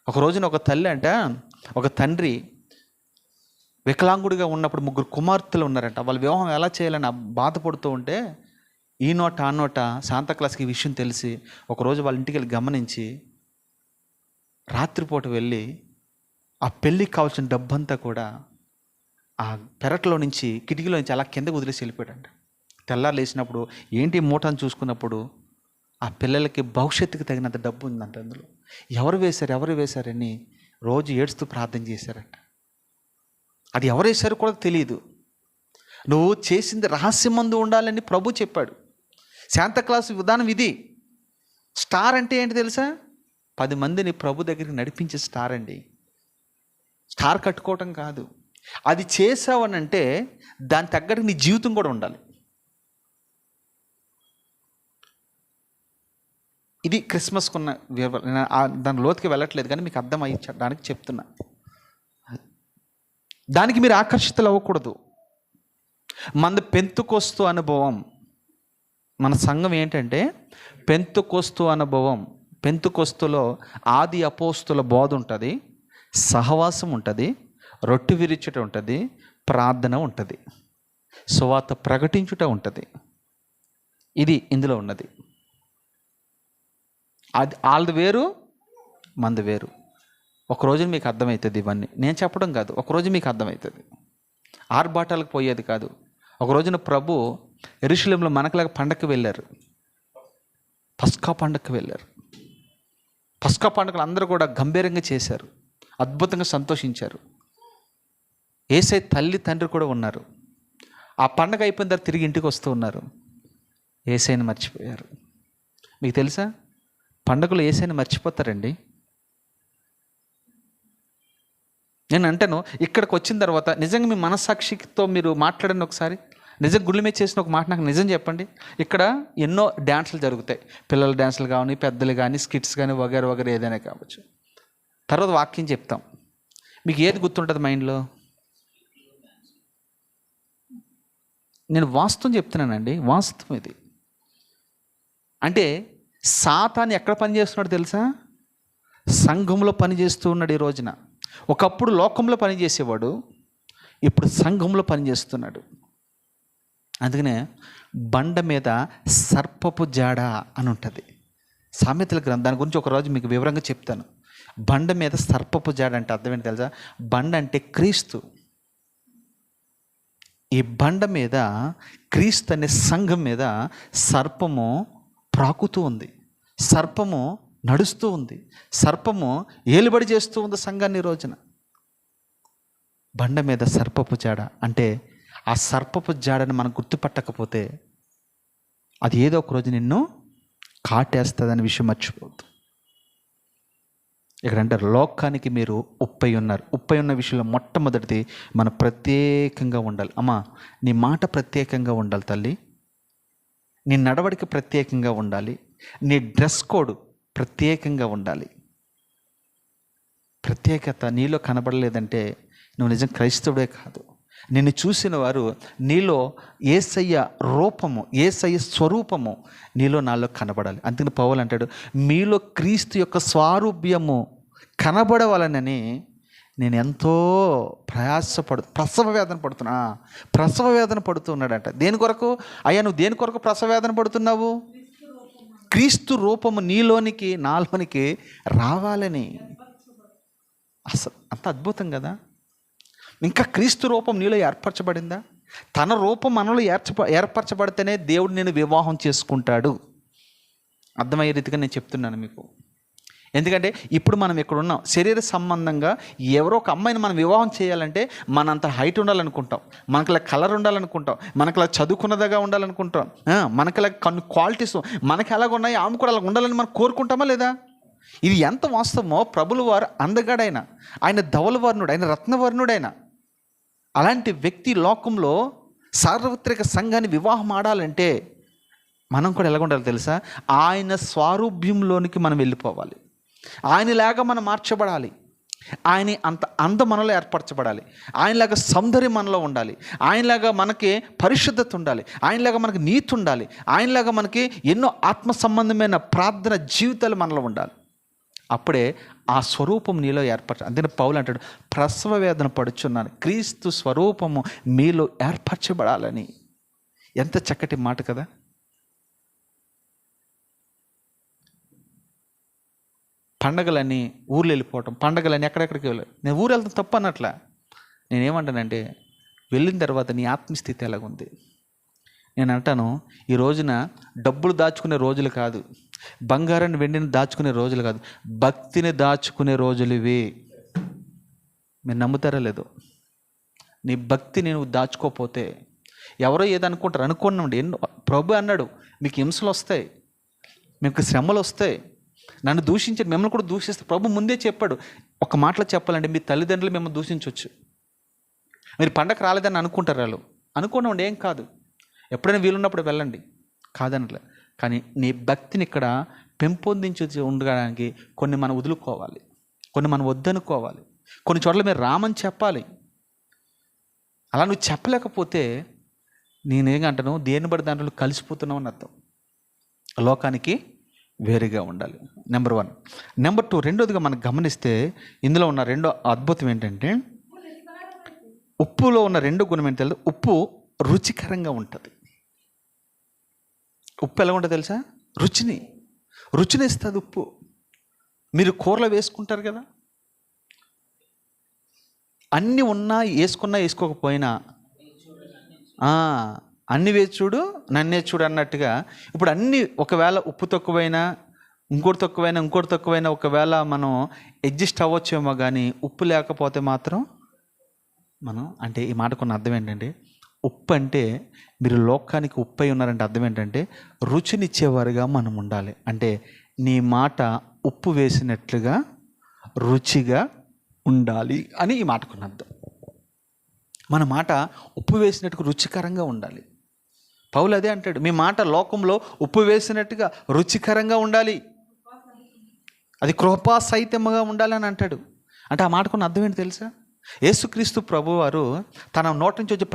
ఒక రోజున ఒక తల్లి అంట, ఒక తండ్రి వికలాంగుడిగా ఉన్నప్పుడు 3 కుమార్తెలు ఉన్నారంట. వాళ్ళ వివాహం ఎలా చేయాలని బాధపడుతూ ఉంటే, ఈ నోట ఆ నోట శాంతాక్లాస్కి ఈ విషయం తెలిసి ఒకరోజు వాళ్ళ ఇంటికి వెళ్ళి గమనించి, రాత్రిపూట వెళ్ళి ఆ పెళ్ళికి కావాల్సిన డబ్బంతా కూడా ఆ పెరట్లో నుంచి, కిటికీలో నుంచి అలా కిందకు వదిలేసి వెళ్ళిపోయాడంట. తెల్లారు లేచినప్పుడు ఏంటి మూటని చూసుకున్నప్పుడు ఆ పిల్లలకి భవిష్యత్తుకు తగినంత డబ్బు ఉందంట అందులో. ఎవరు వేశారని రోజు ఏడుస్తూ ప్రార్థన చేశారంట. అది ఎవరు వేశారో కూడా తెలియదు. నువ్వు చేసింది రహస్యమందు ఉండాలని ప్రభు చెప్పాడు. శాంతాక్లాస్ విధానం ఇది. స్టార్ అంటే ఏంటి తెలుసా? 10 మందిని ప్రభు దగ్గరికి నడిపించే స్టార్ అండి. స్టార్ కట్టుకోవటం కాదు. అది చేసావనంటే దాని తగ్గట్టు నీ జీవితం కూడా ఉండాలి. ఇది క్రిస్మస్కున్న వివరణ. దాని లోతుకి వెళ్ళట్లేదు కానీ మీకు అర్థం అయ్యడానికి చెప్తున్నా. దానికి మీరు ఆకర్షితులు అవ్వకూడదు. మన పెంతుకొస్తు అనుభవం, మన సంఘం ఏంటంటే పెంతుకొస్తు అనుభవం. పెంతుకొస్తులో ఆది అపోస్తుల బోధ ఉంటుంది, సహవాసం ఉంటుంది, రొట్టె విరుచుట ఉంటుంది, ప్రార్థన ఉంటుంది, సువార్త ప్రకటించుట ఉంటుంది. ఇది ఇందులో ఉన్నది. అది వాళ్ళది వేరు, మంది వేరు. ఒకరోజు మీకు అర్థమవుతుంది ఇవన్నీ. నేను చెప్పడం కాదు, ఒకరోజు మీకు అర్థమవుతుంది. ఆర్భాటాలకు పోయేది కాదు. ఒక రోజున ప్రభు యెరూషలేములో మనకులాగా పండగకి వెళ్ళారు, పస్కా పండగకి వెళ్ళారు. పస్కా పండుగలు అందరూ కూడా గంభీరంగా చేశారు, అద్భుతంగా సంతోషించారు. యేసయ్య తల్లి తండ్రి కూడా ఉన్నారు. ఆ పండగ అయిపోయిన తర్వాత తిరిగి ఇంటికి వస్తూ ఉన్నారు. యేసయ్యని మర్చిపోయారు. మీకు తెలుసా, పండుగలు యేసయ్యని మర్చిపోతారండి. నేను అంటాను, ఇక్కడికి వచ్చిన తర్వాత నిజంగా మీ మనస్సాక్షితో మీరు మాట్లాడండి ఒకసారి. నిజం గుళ్ళ మీద చేసిన ఒక మాట నాకు నిజం చెప్పండి. ఇక్కడ ఎన్నో డ్యాన్సులు జరుగుతాయి, పిల్లల డ్యాన్సులు కానీ, పెద్దలు కానీ, స్కిట్స్ కానీ, వగేర వగేర ఏదైనా కావచ్చు. తర్వాత వాక్యం చెప్తాం. మీకు ఏది గుర్తుంటుంది మైండ్లో? నేను వాస్తవం చెప్తున్నానండి, వాస్తవం ఇది. అంటే సాతాను ఎక్కడ పనిచేస్తున్నాడు తెలుసా? సంఘంలో పనిచేస్తూ ఉన్నాడు ఈ రోజున. ఒకప్పుడు లోకంలో పనిచేసేవాడు, ఇప్పుడు సంఘంలో పనిచేస్తున్నాడు. అందుకనే బండ మీద సర్పపు జాడ అని ఉంటుంది సామెతల గ్రంథం. దాని గురించి ఒకరోజు మీకు వివరంగా చెప్తాను. బండ మీద సర్పపు జాడ అంటే అర్థం ఏంటి తెలుసా? బండ అంటే క్రీస్తు. ఈ బండ మీద, క్రీస్తు అనే సంఘం మీద సర్పము ప్రాకుతూ ఉంది, సర్పము నడుస్తూ ఉంది, సర్పము ఏలుబడి చేస్తూ ఉంది సంఘాన్ని ఈ రోజున. బండ మీద సర్పపు జాడ అంటే ఆ సర్పపు జాడని మనం గుర్తుపట్టకపోతే అది ఏదో ఒక రోజు నిన్ను కాటేస్తుందనే విషయం మర్చిపోవద్దు. ఇక్కడ అంటారు, లోకానికి మీరు ఉప్పై ఉన్నారు. ఉప్పై ఉన్న విషయంలో మొట్టమొదటిది మనం ప్రత్యేకంగా ఉండాలి. అమ్మా, నీ మాట ప్రత్యేకంగా ఉండాలి తల్లి, నీ నడవడిక ప్రత్యేకంగా ఉండాలి, నీ డ్రెస్ కోడ్ ప్రత్యేకంగా ఉండాలి. ప్రత్యేకత నీలో కనబడలేదంటే నువ్వు నిజం క్రైస్తవుడే కాదు. నిన్ను చూసిన వారు నీలో యేసయ్య రూపము, యేసయ్య స్వరూపము నీలో నాలో కనబడాలి. అందుకని పౌలు అంటాడు, మీలో క్రీస్తు యొక్క స్వారూప్యము కనబడవాలనని నేను ఎంతో ప్రసవ వేదన పడుతున్నాడంట. దేని కొరకు? అయ్యా నువ్వు దేని కొరకు ప్రసవ వేదన పడుతున్నావు? క్రీస్తు రూపము నీలోనికి, నాలోనికి రావాలని. అసలు అంత అద్భుతం కదా. ఇంకా క్రీస్తు రూపం నీలో ఏర్పరచబడిందా? తన రూపం మనలో ఏర్పరచబడితేనే దేవుడు నేను వివాహం చేసుకుంటాడు. అర్థమయ్యే రీతిగా నేను చెప్తున్నాను మీకు. ఎందుకంటే ఇప్పుడు మనం ఇక్కడ ఉన్నాం, శరీర సంబంధంగా ఎవరో ఒక అమ్మాయిని మనం వివాహం చేయాలంటే మనంత హైట్ ఉండాలనుకుంటాం, మనకులా కలర్ ఉండాలనుకుంటాం, మనకులా చదువుకున్నదిగా ఉండాలనుకుంటాం, మనకులా కొన్ని క్వాలిటీస్ మనకి ఎలాగ ఉన్నాయి ఆమె కూడా అలా ఉండాలని మనం కోరుకుంటామా లేదా? ఇది ఎంత వాస్తవమో, ప్రభులు వారు అందగాడైన, ఆయన ధవలవర్ణుడు, ఆయన రత్నవర్ణుడైన అలాంటి వ్యక్తి లోకంలో సార్వత్రిక సంఘాన్ని వివాహం ఆడాలంటే మనం కూడా ఎలాగ ఉండాలి తెలుసా? ఆయన స్వారూప్యంలోనికి మనం వెళ్ళిపోవాలి, ఆయనలాగా మనం మార్చబడాలి, ఆయన అంత అందం మనలో ఏర్పరచబడాలి, ఆయనలాగా సౌందర్యం మనలో ఉండాలి, ఆయనలాగా మనకి పరిశుద్ధత ఉండాలి, ఆయనలాగా మనకి నీతి ఉండాలి, ఆయనలాగా మనకి ఎన్నో ఆత్మ సంబంధమైన ప్రార్థన జీవితాలు మనలో ఉండాలి. అప్పుడే ఆ స్వరూపం నీలో అందుకని పౌలు అంటాడు, ప్రసవ వేదన పడుచున్నాను, క్రీస్తు స్వరూపము మీలో ఏర్పరచబడాలని. ఎంత చక్కటి మాట కదా. పండగలని ఊర్లు వెళ్ళిపోవటం, పండగలని ఎక్కడెక్కడికి వెళ్ళాలి. నేను ఊరు వెళ్తాను తప్పు అన్నట్లా. నేనేమంటానంటే, వెళ్ళిన తర్వాత నీ ఆత్మస్థితి ఎలాగుంది. నేను అంటాను, ఈ రోజున డబ్బులు దాచుకునే రోజులు కాదు, బంగారాన్ని వెండిని దాచుకునే రోజులు కాదు, భక్తిని దాచుకునే రోజులు ఇవి. మీరు నమ్ముతారా లేదో? నీ భక్తిని నువ్వు దాచుకోపోతే ఎవరో ఏదనుకుంటారు, అనుకోండి. ప్రభు అన్నాడు, మీకు హింసలు వస్తాయి, మీకు శ్రమలు వస్తాయి, నన్ను దూషించాడు, మిమ్మల్ని కూడా దూషిస్తే. ప్రభు ముందే చెప్పాడు. ఒక మాటలో చెప్పాలంటే, మీ తల్లిదండ్రులు మిమ్మల్ని దూషించవచ్చు, మీరు పండగ రాలేదని అనుకుంటారు వాళ్ళు. అనుకోండి, ఏం కాదు, ఎప్పుడైనా వీలున్నప్పుడు వెళ్ళండి, కాదనట్లే. కానీ నీ భక్తిని ఇక్కడ పెంపొందించి ఉండడానికి కొన్ని మనం వదులుకోవాలి, కొన్ని మనం వద్దనుకోవాలి, కొన్ని చోట్ల మీరు రామని చెప్పాలి. అలా నువ్వు చెప్పలేకపోతే నేనేంటను, దేని బట్టి దాంట్లో కలిసిపోతున్నావు అని అర్థం. లోకానికి వేరుగా ఉండాలి, నెంబర్ 1. నెంబర్ 2, రెండోదిగా మనం గమనిస్తే ఇందులో ఉన్న రెండో అద్భుతం ఏంటంటే, ఉప్పులో ఉన్న రెండో గుణం ఏంటి తెలుసు? ఉప్పు రుచికరంగా ఉంటుంది. ఉప్పు ఎలా ఉంటుంది తెలుసా? రుచిని రుచినిస్తుంది ఉప్పు. మీరు కూరలో వేసుకుంటారు కదా, అన్నీ ఉన్నా వేసుకున్నా వేసుకోకపోయినా అన్ని వేసి చూడు నన్నే చూడు అన్నట్టుగా, ఇప్పుడు అన్నీ ఒకవేళ ఉప్పు తక్కువైనా ఇంకోటి తక్కువైనా ఒకవేళ మనం అడ్జస్ట్ అవ్వచ్చేమో, కానీ ఉప్పు లేకపోతే మాత్రం మనం, అంటే ఈ మాటకున్న అర్థం ఏంటంటే, ఉప్పు అంటే మీరు లోకానికి ఉప్పు అయి ఉన్నారంటే అర్థం ఏంటంటే రుచినిచ్చేవారుగా మనం ఉండాలి. అంటే నీ మాట ఉప్పు వేసినట్లుగా రుచిగా ఉండాలి అని ఈ మాటకున్న అర్థం. మన మాట ఉప్పు వేసినట్టుగా రుచికరంగా ఉండాలి. పౌలు అదే అంటాడు, మీ మాట లోకంలో ఉప్పు వేసినట్టుగా రుచికరంగా ఉండాలి, అది కృపాసహితముగా ఉండాలి అని అంటాడు. అంటే ఆ మాటకున్న అర్థం ఏంటి తెలుసా? యేసుక్రీస్తు ప్రభువారు తన నోటి నుంచి వచ్చే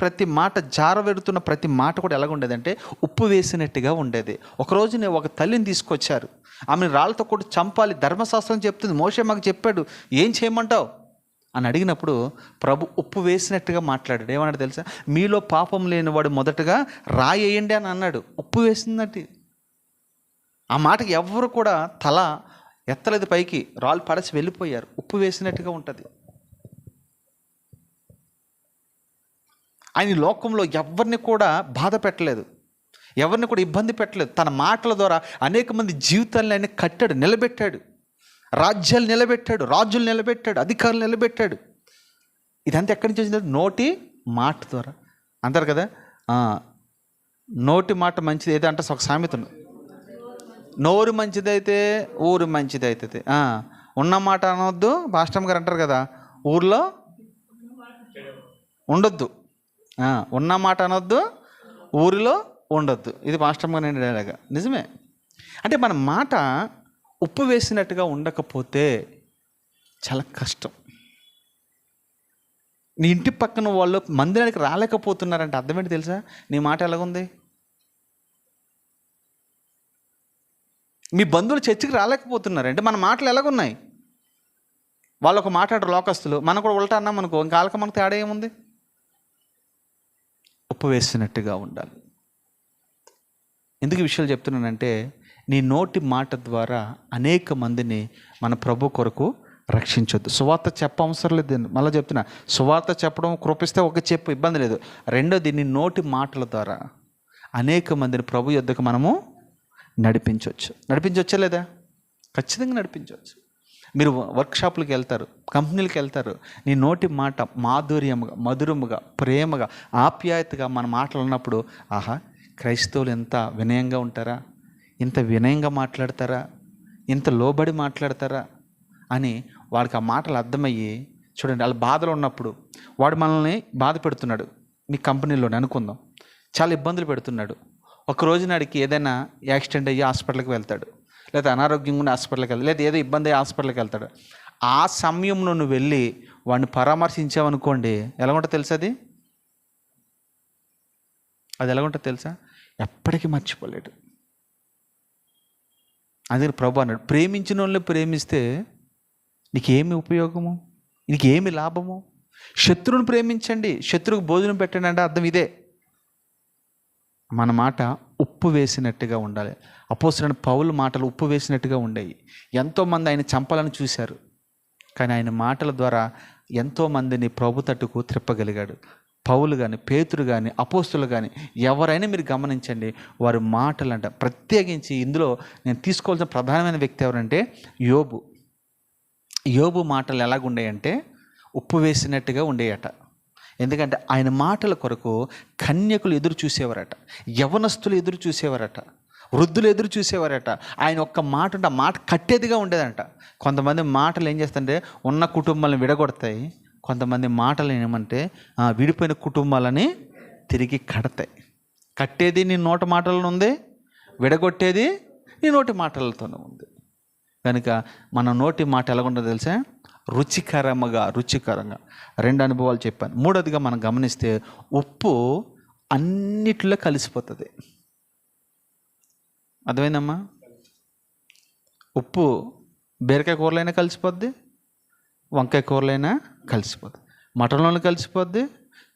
ప్రతి మాట జారవెడుతున్న ప్రతి మాట కూడా ఎలాగ ఉండేదంటే ఉప్పు వేసినట్టుగా ఉండేది. ఒకరోజు నేను ఒక తల్లిని తీసుకొచ్చారు, ఆమెను రాళ్ళతో కూడా చంపాలి, ధర్మశాస్త్రం చెప్తుంది, మోషే మాకు చెప్పాడు, ఏం చేయమంటావు అని అడిగినప్పుడు ప్రభు ఉప్పు వేసినట్టుగా మాట్లాడాడు. ఏమన్నాడు తెలుసా? మీలో పాపం లేనివాడు మొదటగా రాయి వేయండి అని అన్నాడు. ఉప్పు వేసిందంటే ఆ మాటకి ఎవ్వరు కూడా తల ఎత్తలేదు, పైకి రాళ్ళు పడచి వెళ్ళిపోయారు. ఉప్పు వేసినట్టుగా ఉంటుంది. ఆయన లోకంలో ఎవరిని కూడా బాధ పెట్టలేదు, ఎవరిని కూడా ఇబ్బంది పెట్టలేదు. తన మాటల ద్వారా అనేక మంది జీవితాలను ఆయన కట్టాడు, నిలబెట్టాడు, రాజ్యాలు నిలబెట్టాడు, రాజులు నిలబెట్టాడు, అధికారులు నిలబెట్టాడు. ఇదంతా ఎక్కడి నుంచి వచ్చింది? నోటి మాట ద్వారా. అంటారు కదా, నోటి మాట మంచిది ఏదో అంటే ఒక సామెత ఉంది, నోరు మంచిదైతే ఊరు మంచిది అవుతుంది. ఉన్న మాట అనవద్దు, పాస్టమ్ గారు అంటారు కదా, ఊర్లో ఉండొద్దు. ఉన్న మాట అనొద్దు, ఊరిలో ఉండొద్దు. ఇది పాస్టమ్ గారు నేను డైలాగా నిజమే. అంటే మన మాట ఉప్పు వేసినట్టుగా ఉండకపోతే చాలా కష్టం. నీ ఇంటి పక్కన వాళ్ళు మందిరానికి రాలేకపోతున్నారంటే అర్థం ఏంటి తెలుసా? నీ మాట ఎలాగుంది? మీ బంధువులు చర్చికి రాలేకపోతున్నారంటే మన మాటలు ఎలాగున్నాయి? వాళ్ళు ఒక మాట్లాడరు లోకస్తులు, మనం కూడా ఉల్టా అన్నాం అనుకో, ఇంకా వాళ్ళకి మనకు తేడా ఏముంది? ఉప్పు వేసినట్టుగా ఉండాలి. ఎందుకు ఈ విషయాలు చెప్తున్నానంటే, నీ నోటి మాట ద్వారా అనేక మందిని మన ప్రభు కొరకు రక్షించొద్దు. సువార్త అవసరం లేదు, మళ్ళీ చెప్తున్నా, సువార్త చెప్పడం కృపిస్తే ఒక చెప్పు, ఇబ్బంది లేదు. రెండోది, నీ నోటి మాటల ద్వారా అనేక మందిని ప్రభు యొద్దకు మనము నడిపించవచ్చా లేదా? ఖచ్చితంగా నడిపించవచ్చు. మీరు వర్క్షాపులకు వెళ్తారు, కంపెనీలకు వెళ్తారు, నీ నోటి మాట మాధుర్యముగా, మధురముగా, ప్రేమగా, ఆప్యాయతగా మన మాటలు ఉన్నప్పుడు, ఆహా, క్రైస్తవులు ఎంత వినయంగా ఉంటారా, ఇంత వినయంగా మాట్లాడతారా, ఇంత లోబడి మాట్లాడతారా అని వాడికి ఆ మాటలు అర్థమయ్యి, చూడండి, వాళ్ళ బాధలో ఉన్నప్పుడు వాడు మనల్ని బాధ పెడుతున్నాడు, మీ కంపెనీలోనే అనుకుందాం, చాలా ఇబ్బందులు పెడుతున్నాడు. ఒక రోజు నాడికి ఏదైనా యాక్సిడెంట్ అయ్యి హాస్పిటల్కి వెళ్తాడు, లేదా అనారోగ్యంగా ఉండి హాస్పిటల్కి వెళ్తాడు, లేదా ఏదో ఇబ్బంది అయ్యి హాస్పిటల్కి వెళ్తాడు. ఆ సమయంలో నువ్వు వెళ్ళి వాడిని పరామర్శించావనుకోండి, ఎలా ఉంటుంది తెలుసా? అది ఎలా ఉంటుంది తెలుసా? ఎప్పటికీ మర్చిపోలేడు. అందుకని ప్రభు అన్నాడు, ప్రేమించిన వాళ్ళని ప్రేమిస్తే నీకేమి ఉపయోగము, నీకేమి లాభము? శత్రువుని ప్రేమించండి, శత్రువుకు భోజనం పెట్టండి అంటే అర్థం ఇదే. మన మాట ఉప్పు వేసినట్టుగా ఉండాలి. అపోస్తలుడైన పౌలు మాటలు ఉప్పు వేసినట్టుగా ఉండేవి. ఎంతోమంది ఆయన చంపాలని చూశారు, కానీ ఆయన మాటల ద్వారా ఎంతోమందిని ప్రభు తట్టుకు త్రిప్పగలిగాడు. పౌలు కానీ, పేతురు కానీ, అపోస్తలులు కానీ, ఎవరైనా మీరు గమనించండి, వారి మాటలంట. ప్రత్యేకించి ఇందులో నేను తీసుకోవాల్సిన ప్రధానమైన వ్యక్తి ఎవరంటే యోబు మాటలు ఎలాగుండేయంటే ఉప్పు వేసినట్టుగా ఉండేయట. ఎందుకంటే ఆయన మాటల కొరకు కన్యకులు ఎదురు చూసేవారట, యవనస్తులు ఎదురు చూసేవారట, వృద్ధులు ఎదురు చూసేవారట. ఆయన ఒక్క మాట ఉంటే ఆ మాట కట్టేదిగా ఉండేదంట. కొంతమంది మాటలు ఏం చేస్తారంటే ఉన్న కుటుంబాలను విడగొడతాయి, కొంతమంది మాటలు ఏమంటే విడిపోయిన కుటుంబాలని తిరిగి కడతాయి. కట్టేది నీ నోటి మాటలను ఉంది, విడగొట్టేది నీ నోటి మాటలతోనే ఉంది. కనుక మన నోటి మాట ఎలాగుంటుందో తెలుసా? రుచికరంగా. 2 అనుభవాలు చెప్పాను. మూడోదిగా మనం గమనిస్తే, ఉప్పు అన్నిట్లో కలిసిపోతుంది. అర్థమైందమ్మా? ఉప్పు బీరకాయ కూరలైనా కలిసిపోద్ది, వంకాయ కూరలైనా కలిసిపోద్ది, మటన్లోనే కలిసిపోద్ది,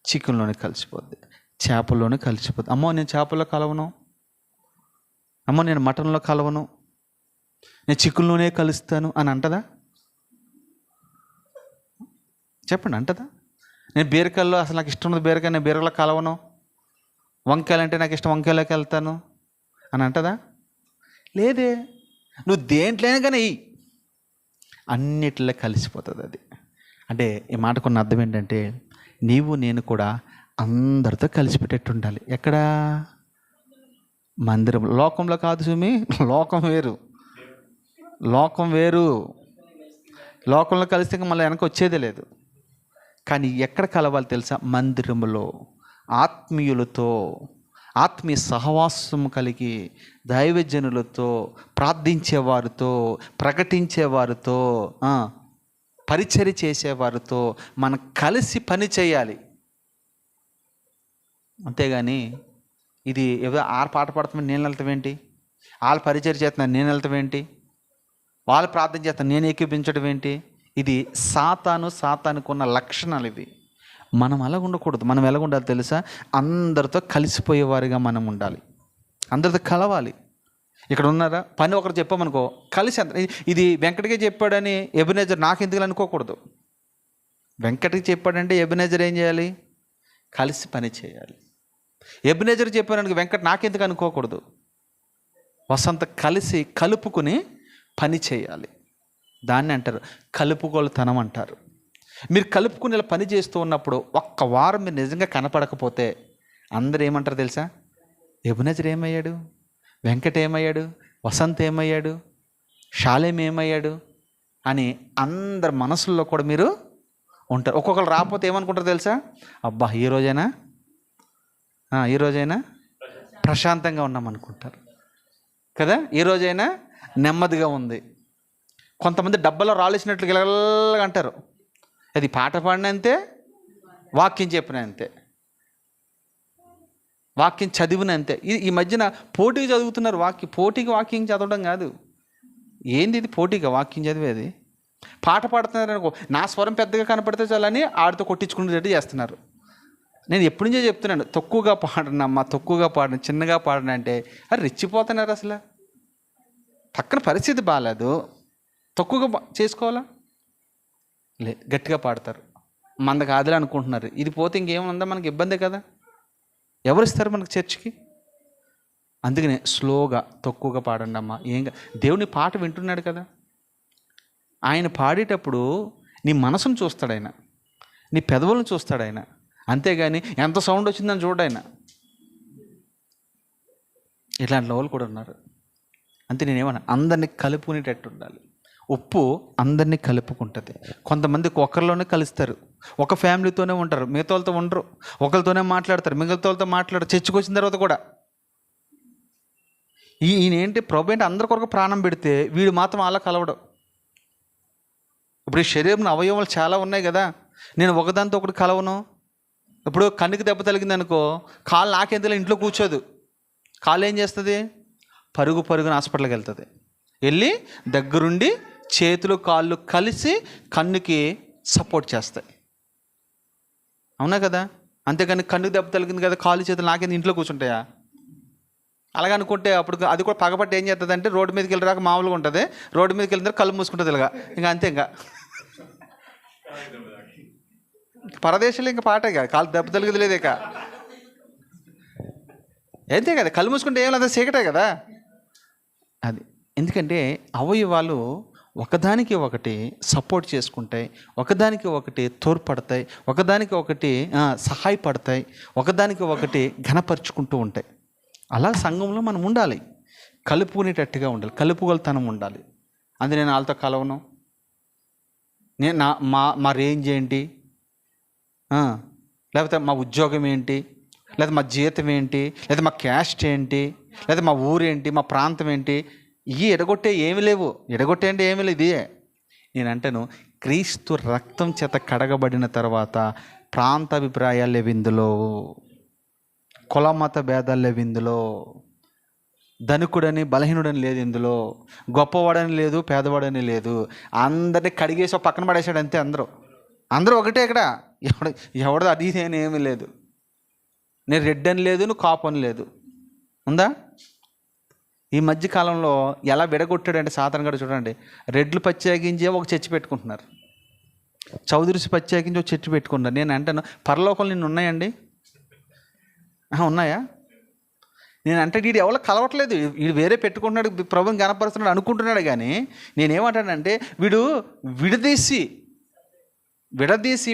చికెన్లోనే కలిసిపోద్ది, చేపల్లోనే కలిసిపోద్ది. అమ్మో, నేను చేపల్లో కలవను, అమ్మో నేను మటన్లో కలవను, నేను చికెన్లోనే కలుస్తాను అని అంటదా? చెప్పండి, అంటదా? నేను బీరకాయల్లో అసలు నాకు ఇష్టం ఉన్నది బీరకాయ, నేను బీరకాయలో కలవను, వంకాయలు అంటే నాకు ఇష్టం, వంకాయలోకి వెళ్తాను అని అంటదా? లేదే. నువ్వు దేంట్లోనే కానీ అన్నిటిలో కలిసిపోతుంది అది. అంటే ఈ మాటకున్న అర్థం ఏంటంటే నీవు నేను కూడా అందరితో కలిసిపెట్టేట్టు ఉండాలి. ఎక్కడ? మందిరం. లోకంలో కాదు సుమి, లోకం వేరు, లోకం వేరు. లోకంలో కలిస్తే మళ్ళీ వెనక వచ్చేదే లేదు. కానీ ఎక్కడ కలవాలి తెలుసా? మందిరములో ఆత్మీయులతో, ఆత్మీయ సహవాసం కలిగి దైవజనులతో, ప్రార్థించేవారితో, ప్రకటించేవారితో, పరిచర్య చేసేవారితో మనం కలిసి పని చేయాలి. అంతేగాని ఇది ఏదో ఆరు పాట పాడుతున్నా నేను వెళ్తావేంటి, వాళ్ళు పరిచర్య చేస్తున్నాను నేను వెళ్తావేంటి, వాళ్ళు ప్రార్థన చేస్తాను నేను ఏకీపించడం ఏంటి? ఇది సాతానుకు ఉన్న లక్షణాలు ఇవి. మనం అలాగ ఉండకూడదు. మనం ఎలాగ ఉండాలి తెలుసా? అందరితో కలిసిపోయేవారిగా మనం ఉండాలి, అందరితో కలవాలి. ఇక్కడ ఉన్నారా, పని ఒకరు చెప్పామనుకో కలిసి ఇది వెంకటకే చెప్పాడని ఎబెనెజర్ నాకెందుకు అనుకోకూడదు. వెంకటకి చెప్పాడంటే ఎబెనెజర్ ఏం చేయాలి? కలిసి పని చేయాలి. ఎబెనెజర్ చెప్పాడనుకో వెంకట నాకెందుకు అనుకోకూడదు. వసంత కలిసి కలుపుకుని పని చేయాలి. దాన్ని అంటారు కలుపుగోలుతనం అంటారు. మీరు కలుపుకుని ఇలా పని చేస్తూ ఉన్నప్పుడు ఒక్క వారం మీరు నిజంగా కనపడకపోతే అందరూ ఏమంటారు తెలుసా? ఎబెనెజర్ ఏమయ్యాడు, వెంకట ఏమయ్యాడు, వసంత్ ఏమయ్యాడు, షాలేం ఏమయ్యాడు అని అందరి మనసుల్లో కూడా మీరు ఉంటారు. ఒక్కొక్కరు రాకపోతే ఏమనుకుంటారు తెలుసా? అబ్బా ఈరోజైనా ప్రశాంతంగా ఉన్నాం అనుకుంటారు కదా, ఈరోజైనా నెమ్మదిగా ఉంది. కొంతమంది డబ్బలో రాలేసినట్లు గిలగలగా అంటారు. అది పాట పాడిన అంతే, వాక్యం చెప్పిన అంతే, వాక్యం చదివిన అంతే. ఈ మధ్యన పోటీగా చదువుతున్నారు. పోటీకి వాక్యం చదవడం కాదు. ఏంది ఇది పోటీగా వాక్యం చదివేది? పాట పాడుతున్నారు అనుకో, నా స్వరం పెద్దగా కనపడితే చాలని ఆడితో కొట్టించుకునేటట్టు చేస్తున్నారు. నేను ఎప్పటి నుంచో చెప్తున్నాను, తక్కువగా పాడనమ్మా, తక్కువగా పాడను, చిన్నగా పాడను అంటే అది రెచ్చిపోతున్నారు. అసలు పక్కన పరిస్థితి బాగాలేదు, తక్కువగా చేసుకోవాలా? గట్టిగా పాడతారు, మంద కాదులే అనుకుంటున్నారు. ఇది పోతే ఇంకేముందా, మనకి ఇబ్బందే కదా. ఎవరిస్తారు మనకు చర్చికి? అందుకనే స్లోగా తక్కువగా పాడండి అమ్మా. దేవుని పాట వింటున్నాడు కదా, ఆయన పాడేటప్పుడు నీ మనసును చూస్తాడు ఆయన, నీ పెదవులను చూస్తాడు ఆయన. అంతేగాని ఎంత సౌండ్ వచ్చిందని చూడు ఆయన. ఇట్లాంటి వాళ్ళు కూడా ఉన్నారు. అంతే నేనేమన్నా అందరినీ కలుపుకునేటట్టు ఉండాలి. ఉప్పు అందరినీ కలుపుకుంటుంది. కొంతమంది ఒకరిలోనే కలుస్తారు, ఒక ఫ్యామిలీతోనే ఉంటారు, మిగతా వాళ్ళతో ఉండరు. ఒకరితోనే మాట్లాడతారు, మిగతా వాళ్ళతో మాట్లాడరు. చర్చకు వచ్చిన తర్వాత కూడా ఈయనేంటి ప్రభు ఏంటి అందరి కొరకు ప్రాణం పెడితే వీడు మాత్రం అలా కలవడం. ఇప్పుడు ఈ శరీరంలో అవయవాలు చాలా ఉన్నాయి కదా, నేను ఒకదాంతో ఒకటి కలవను. ఇప్పుడు కన్నుకి దెబ్బ తగిలింది అనుకో, కాలు నాకెందులో ఇంట్లో కూర్చోదు. కాలు ఏం చేస్తుంది? పరుగున హాస్పిటల్కి వెళ్తుంది. వెళ్ళి దగ్గరుండి చేతులు కాళ్ళు కలిసి కన్నుకి సపోర్ట్ చేస్తాయి. అవునా కదా? అంతేకాని కన్నుకి దెబ్బ తగిలింది కదా, కాళ్ళు చేతులు నాకేంది ఇంట్లో కూర్చుంటాయా? అలాగనుకుంటే అప్పుడు అది కూడా పగపట్టి ఏం చేస్తుంది అంటే రోడ్డు మీదకి వెళ్ళరాక మామూలుగా ఉంటుంది, రోడ్డు మీదకి వెళ్ళిన కళ్ళు మూసుకుంటుంది ఇలాగా. ఇంకా అంతే, ఇంకా పరదేశంలో ఇంకా పాటే కదా, కాలు దెబ్బ తగిలిది లేదే కా అంతే కదా. కళ్ళు మూసుకుంటే ఏం లేదా, చీకటే కదా అది. ఎందుకంటే అవయవాలు ఒకదానికి ఒకటి సపోర్ట్ చేసుకుంటాయి, ఒకదానికి ఒకటి తోడ్పడతాయి, ఒకదానికి ఒకటి సహాయపడతాయి, ఒకదానికి ఒకటి ఘనపరుచుకుంటూ ఉంటాయి. అలా సంఘంలో మనం ఉండాలి, కలుపుకునేటట్టుగా ఉండాలి, కలుపుగోలుతనం ఉండాలి. అది నేను వాళ్ళతో కలవను, నేను మా రేంజ్ ఏంటి, లేకపోతే మా ఉద్యోగం ఏంటి, లేదా మా జీతం ఏంటి, లేదా మా క్యాస్ట్ ఏంటి, లేదా మా ఊరేంటి, మా ప్రాంతం ఏంటి, ఇవి ఎడగొట్టే ఏమి లేవు. ఎడగొట్టే అంటే ఏమి లేదు. ఇదే నేనంటాను, క్రీస్తు రక్తం చేత కడగబడిన తర్వాత ప్రాంత అభిప్రాయాలు లేవు ఇందులో, కులమత భేదాలు లేవు ఇందులో, ధనికుడని బలహీనుడని లేదు ఇందులో, గొప్పవాడని లేదు పేదవాడని లేదు. అందరినీ కడిగేసి పక్కన పడేసాడు అంతే. అందరూ ఒకటే. ఇక్కడ ఎవడో అది ఏమీ లేదు. నేను రెడ్ అని లేదు, నువ్వు కాపు అని లేదు. ఉందా? ఈ మధ్య కాలంలో ఎలా విడగొట్టాడంటే సాతాను గారు చూడండి, రెడ్లు ప్రత్యేకించి ఒక చర్చి పెట్టుకుంటున్నారు, చౌదరిసి ప్రత్యేకించి ఒక చర్చి పెట్టుకున్నారు. నేను అంటాను, పరలోకంలో నిన్ను ఉన్నాయండి? ఉన్నాయా? నేను అంటే వీడు ఎవరో కలవట్లేదు, వీడు వేరే పెట్టుకుంటున్నాడు, ప్రభుని గణపరుస్తున్నాడు అనుకుంటున్నాడు. కానీ నేనేమంటానంటే వీడు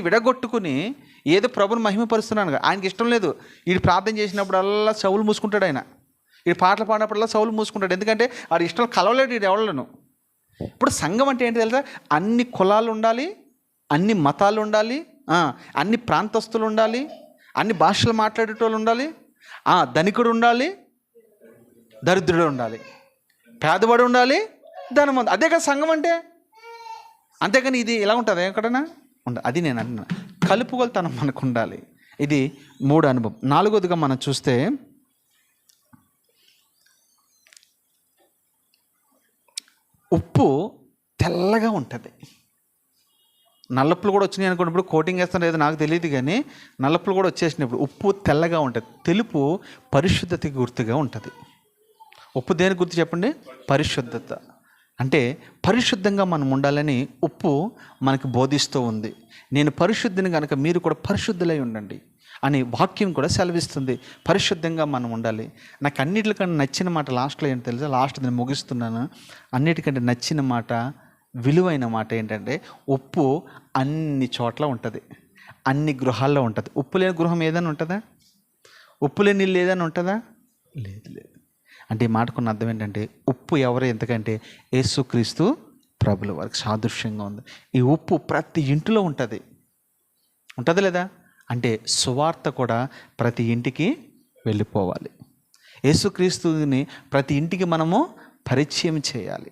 విడగొట్టుకుని ఏదో ప్రభుని మహిమపరుస్తున్నాను. ఆయనకి ఇష్టం లేదు. వీడు ప్రార్థన చేసినప్పుడల్లా చెవులు మూసుకుంటాడు, ఆయన వీడు పాటలు పాడినప్పుడల్లా చెవులు మూసుకుంటాడు. ఎందుకంటే వాడి ఇష్టం కలవలేడు వీడు ఎవళ్ళను. ఇప్పుడు సంఘం అంటే ఏంటి తెలుసా? అన్ని కులాలు ఉండాలి, అన్ని మతాలు ఉండాలి, అన్ని ప్రాంతస్తులు ఉండాలి, అన్ని భాషలు మాట్లాడేటోళ్ళు ఉండాలి, ధనికుడు ఉండాలి, దరిద్రుడు ఉండాలి, పేదవాడు ఉండాలి, ధనవంతుడు. అదే కదా సంఘం అంటే. అంతేకాని ఇది ఇలా ఉంటుంది ఎక్కడైనా ఉండదు. అది నేను అంటున్నా, కలుపుగోలుతనం మనకు ఉండాలి. ఇది 3 అనుభవం. 4వదిగా మనం చూస్తే ఉప్పు తెల్లగా ఉంటుంది. నల్లప్పులు కూడా వచ్చినాయి అనుకున్నప్పుడు కోటింగ్ వేస్తాను లేదో నాకు తెలియదు, కానీ నల్లప్పులు కూడా వచ్చేసినప్పుడు ఉప్పు తెల్లగా ఉంటుంది. తెలుపు పరిశుద్ధతకి గుర్తుగా ఉంటుంది. ఉప్పు దేని గుర్తు చెప్పండి? పరిశుద్ధత. అంటే పరిశుద్ధంగా మనం ఉండాలని ఉప్పు మనకు బోధిస్తూ ఉంది. నేను పరిశుద్ధిని కనుక మీరు కూడా పరిశుద్ధులై ఉండండి అని వాక్యం కూడా సెలవిస్తుంది. పరిశుద్ధంగా మనం ఉండాలి. నాకు అన్నిటికన్నా నచ్చిన మాట లాస్ట్లో ఏంటి తెలుసా? లాస్ట్ నేను ముగిస్తున్నాను. అన్నిటికంటే నచ్చిన మాట, విలువైన మాట ఏంటంటే, ఉప్పు అన్ని చోట్ల ఉంటుంది, అన్ని గృహాల్లో ఉంటుంది. ఉప్పు లేని గృహం ఏదైనా ఉంటుందా? ఉప్పు లేని నీళ్ళు ఏదైనా ఉంటుందా? లేదు. అంటే ఈ మాటకున్న అర్థం ఏంటంటే, ఉప్పు ఎవరు ఎంతకంటే యేసుక్రీస్తు ప్రభుల వారికి సాదృశ్యంగా ఉంది. ఈ ఉప్పు ప్రతి ఇంటిలో ఉంటుంది లేదా? అంటే సువార్త కూడా ప్రతి ఇంటికి వెళ్ళిపోవాలి. యేసుక్రీస్తుని ప్రతి ఇంటికి మనము పరిచయం చేయాలి.